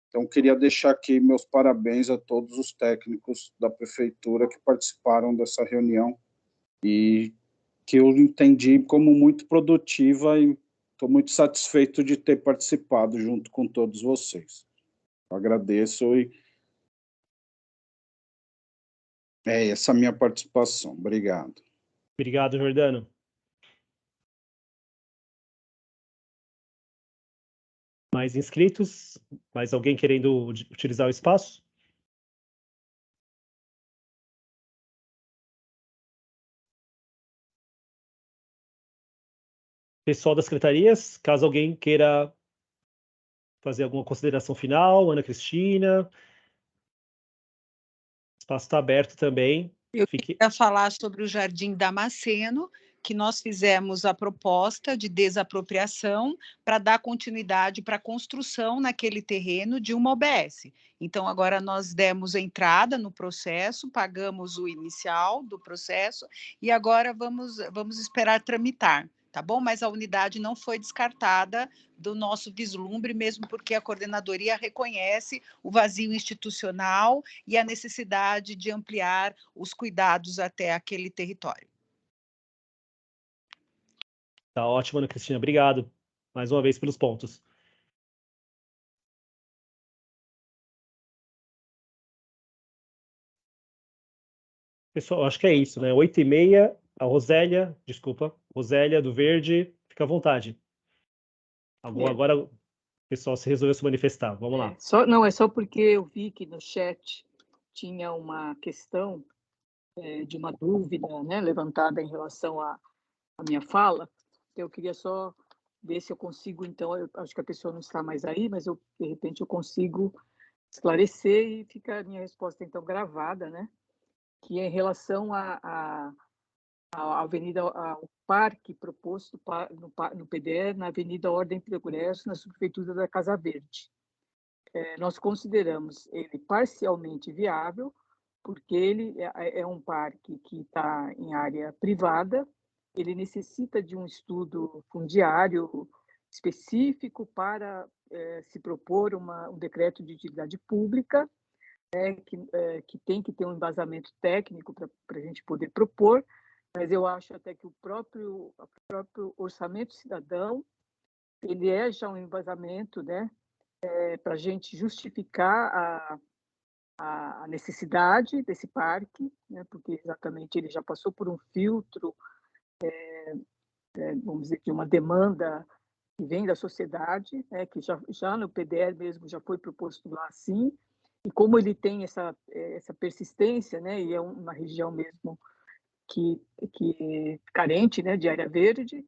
Então, queria deixar aqui meus parabéns a todos os técnicos da prefeitura que participaram dessa reunião e que eu entendi como muito produtiva e estou muito satisfeito de ter participado junto com todos vocês. Eu agradeço e é essa a minha participação. Obrigado. Obrigado, Jordano. Mais inscritos? Mais alguém querendo utilizar o espaço? Pessoal das secretarias, caso alguém queira fazer alguma consideração final, Ana Cristina. O espaço está aberto também. Eu queria falar sobre o Jardim Damasceno, que nós fizemos a proposta de desapropriação para dar continuidade para a construção naquele terreno de uma OBS. Então, agora nós demos entrada no processo, pagamos o inicial do processo e agora vamos esperar tramitar, tá bom? Mas a unidade não foi descartada do nosso vislumbre, mesmo porque a coordenadoria reconhece o vazio institucional e a necessidade de ampliar os cuidados até aquele território. Tá ótimo, Ana Cristina. Obrigado mais uma vez pelos pontos. Pessoal, acho que é isso, né? 8h30, a Rosélia do Verde, fica à vontade. Agora o pessoal se resolveu se manifestar. Vamos lá. É só porque eu vi que no chat tinha uma questão de uma dúvida, né, levantada em relação à minha fala. Eu queria só ver se eu consigo, então, eu acho que a pessoa não está mais aí, mas de repente eu consigo esclarecer e fica a minha resposta, então, gravada, né? Que é em relação à avenida, ao parque proposto no PDE, na Avenida Ordem e Progresso, na subprefeitura da Casa Verde. Nós consideramos ele parcialmente viável, porque ele é um parque que está em área privada, ele necessita de um estudo fundiário específico para se propor um decreto de utilidade pública, que tem que ter um embasamento técnico para a gente poder propor, mas eu acho até que o próprio orçamento cidadão, ele é já um embasamento, né, para a gente justificar a necessidade desse parque, né, porque exatamente ele já passou por um filtro, vamos dizer, de uma demanda que vem da sociedade, né, que já no PDE mesmo já foi proposto lá assim, e como ele tem essa persistência, né, e é uma região mesmo que carente, né, de área verde,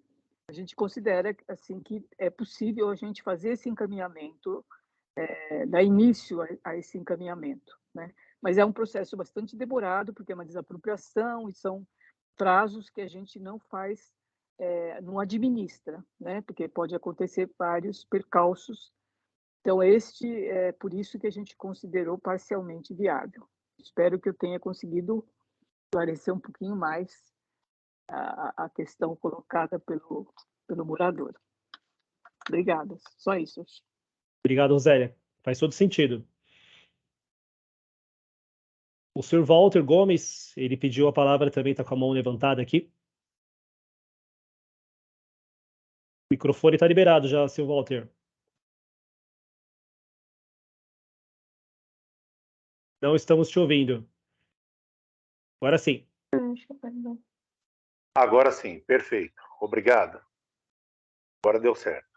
a gente considera assim que é possível a gente fazer esse encaminhamento, dar início a esse encaminhamento, né? Mas é um processo bastante demorado, porque é uma desapropriação e são prazos que a gente não faz, não administra, né? Porque pode acontecer vários percalços. Então, é por isso que a gente considerou parcialmente viável. Espero que eu tenha conseguido esclarecer um pouquinho mais a questão colocada pelo morador. Obrigada. Só isso. Obrigado, Rosélia. Faz todo sentido. O senhor Walter Gomes, ele pediu a palavra também, está com a mão levantada aqui. O microfone está liberado já, senhor Walter. Não estamos te ouvindo. Agora sim. Agora sim, perfeito. Obrigado. Agora deu certo.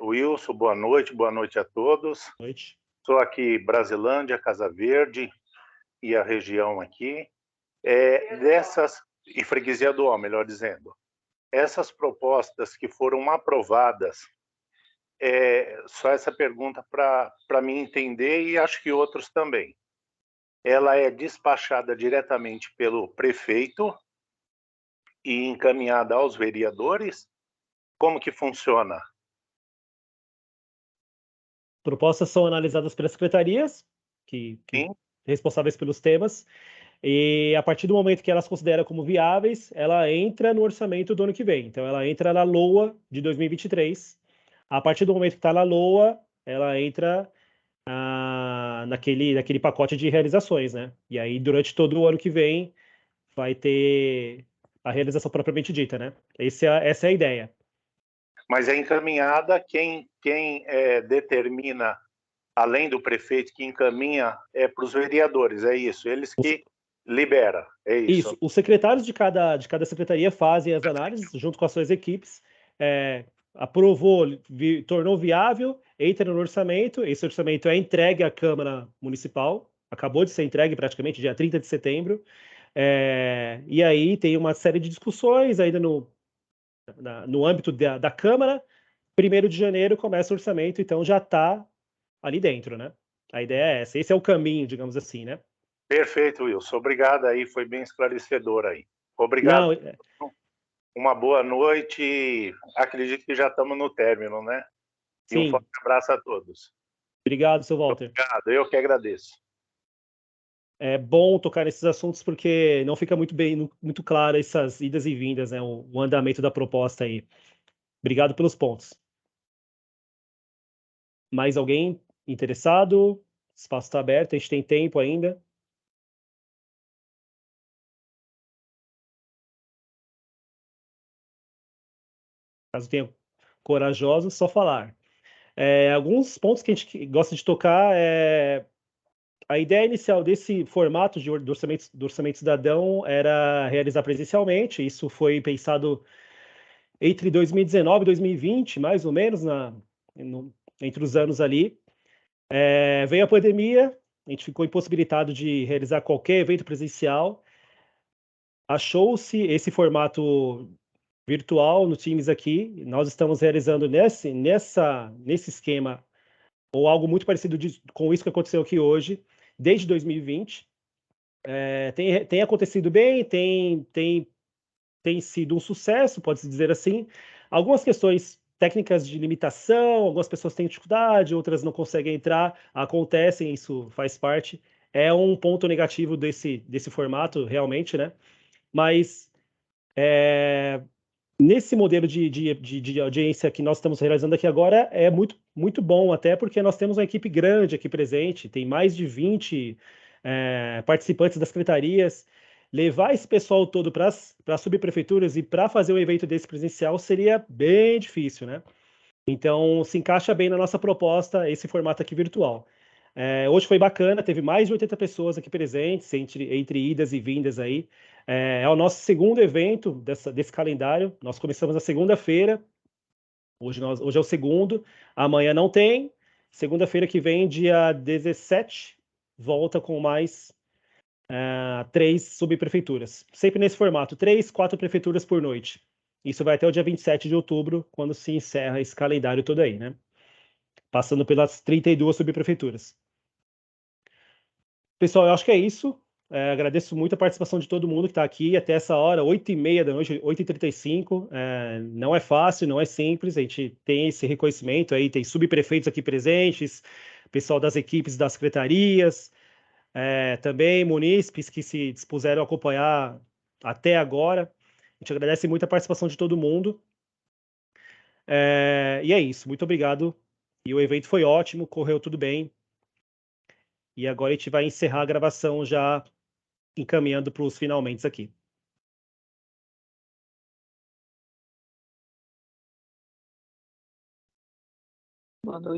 Wilson, boa noite a todos. Boa noite. Estou aqui Brasilândia, Casa Verde e a região aqui. E Freguesia do Ó, melhor dizendo. Essas propostas que foram aprovadas, só essa pergunta para mim entender e acho que outros também. Ela é despachada diretamente pelo prefeito e encaminhada aos vereadores? Como que funciona? Propostas são analisadas pelas secretarias, que responsáveis pelos temas, e a partir do momento que elas consideram como viáveis, ela entra no orçamento do ano que vem. Então, ela entra na LOA de 2023. A partir do momento que está na LOA, ela entra naquele pacote de realizações, né? E aí, durante todo o ano que vem, vai ter a realização propriamente dita, né? Essa é a ideia. Mas é encaminhada, quem determina, além do prefeito que encaminha, é para os vereadores, é isso? Eles que liberam, é isso? Isso. Os secretários de cada secretaria fazem as análises junto com as suas equipes, aprovou, tornou viável, entra no orçamento, esse orçamento é entregue à Câmara Municipal, acabou de ser entregue praticamente dia 30 de setembro, e aí tem uma série de discussões ainda no âmbito da Câmara. 1º de janeiro começa o orçamento, então já está ali dentro, né? A ideia é essa, esse é o caminho, digamos assim, né? Perfeito, Wilson. Obrigado aí, foi bem esclarecedor aí. Obrigado. Não, uma boa noite. Acredito que já estamos no término, né? E sim. Um forte abraço a todos. Obrigado, seu Walter. Obrigado, eu que agradeço. É bom tocar nesses assuntos porque não fica muito claro essas idas e vindas, né? O andamento da proposta aí. Obrigado pelos pontos. Mais alguém interessado? O espaço está aberto, a gente tem tempo ainda. Caso tenha corajosos, só falar. Alguns pontos que a gente gosta de tocar a ideia inicial desse formato do orçamento cidadão era realizar presencialmente. Isso foi pensado entre 2019 e 2020, mais ou menos, entre os anos ali. Veio a pandemia, a gente ficou impossibilitado de realizar qualquer evento presencial. Achou-se esse formato virtual no Teams aqui. Nós estamos realizando nesse esquema, ou algo muito parecido com isso que aconteceu aqui hoje, desde 2020. Tem acontecido bem, tem sido um sucesso, pode-se dizer assim. Algumas questões técnicas de limitação, algumas pessoas têm dificuldade, outras não conseguem entrar, acontecem, isso faz parte. É um ponto negativo desse formato, realmente, né? Mas nesse modelo de audiência que nós estamos realizando aqui agora é muito, muito bom, até porque nós temos uma equipe grande aqui presente, tem mais de 20 participantes das secretarias. Levar esse pessoal todo para as subprefeituras e para fazer um evento desse presencial seria bem difícil, né? Então, se encaixa bem na nossa proposta esse formato aqui virtual. Hoje foi bacana, teve mais de 80 pessoas aqui presentes, entre idas e vindas aí. É o nosso segundo evento desse calendário. Nós começamos na segunda-feira, hoje é o segundo, amanhã não tem. Segunda-feira que vem, dia 17, volta com mais 3 subprefeituras. Sempre nesse formato, 3, 4 prefeituras por noite. Isso vai até o dia 27 de outubro, quando se encerra esse calendário todo aí, né? Passando pelas 32 subprefeituras. Pessoal, eu acho que é isso. Agradeço muito a participação de todo mundo que está aqui até essa hora, 8h30 da noite, 8h35. Não é fácil, não é simples. A gente tem esse reconhecimento aí, tem subprefeitos aqui presentes, pessoal das equipes das secretarias, também munícipes que se dispuseram a acompanhar até agora. A gente agradece muito a participação de todo mundo. E é isso, muito obrigado. E o evento foi ótimo, correu tudo bem. E agora a gente vai encerrar a gravação já encaminhando para os finalmente aqui. Boa noite.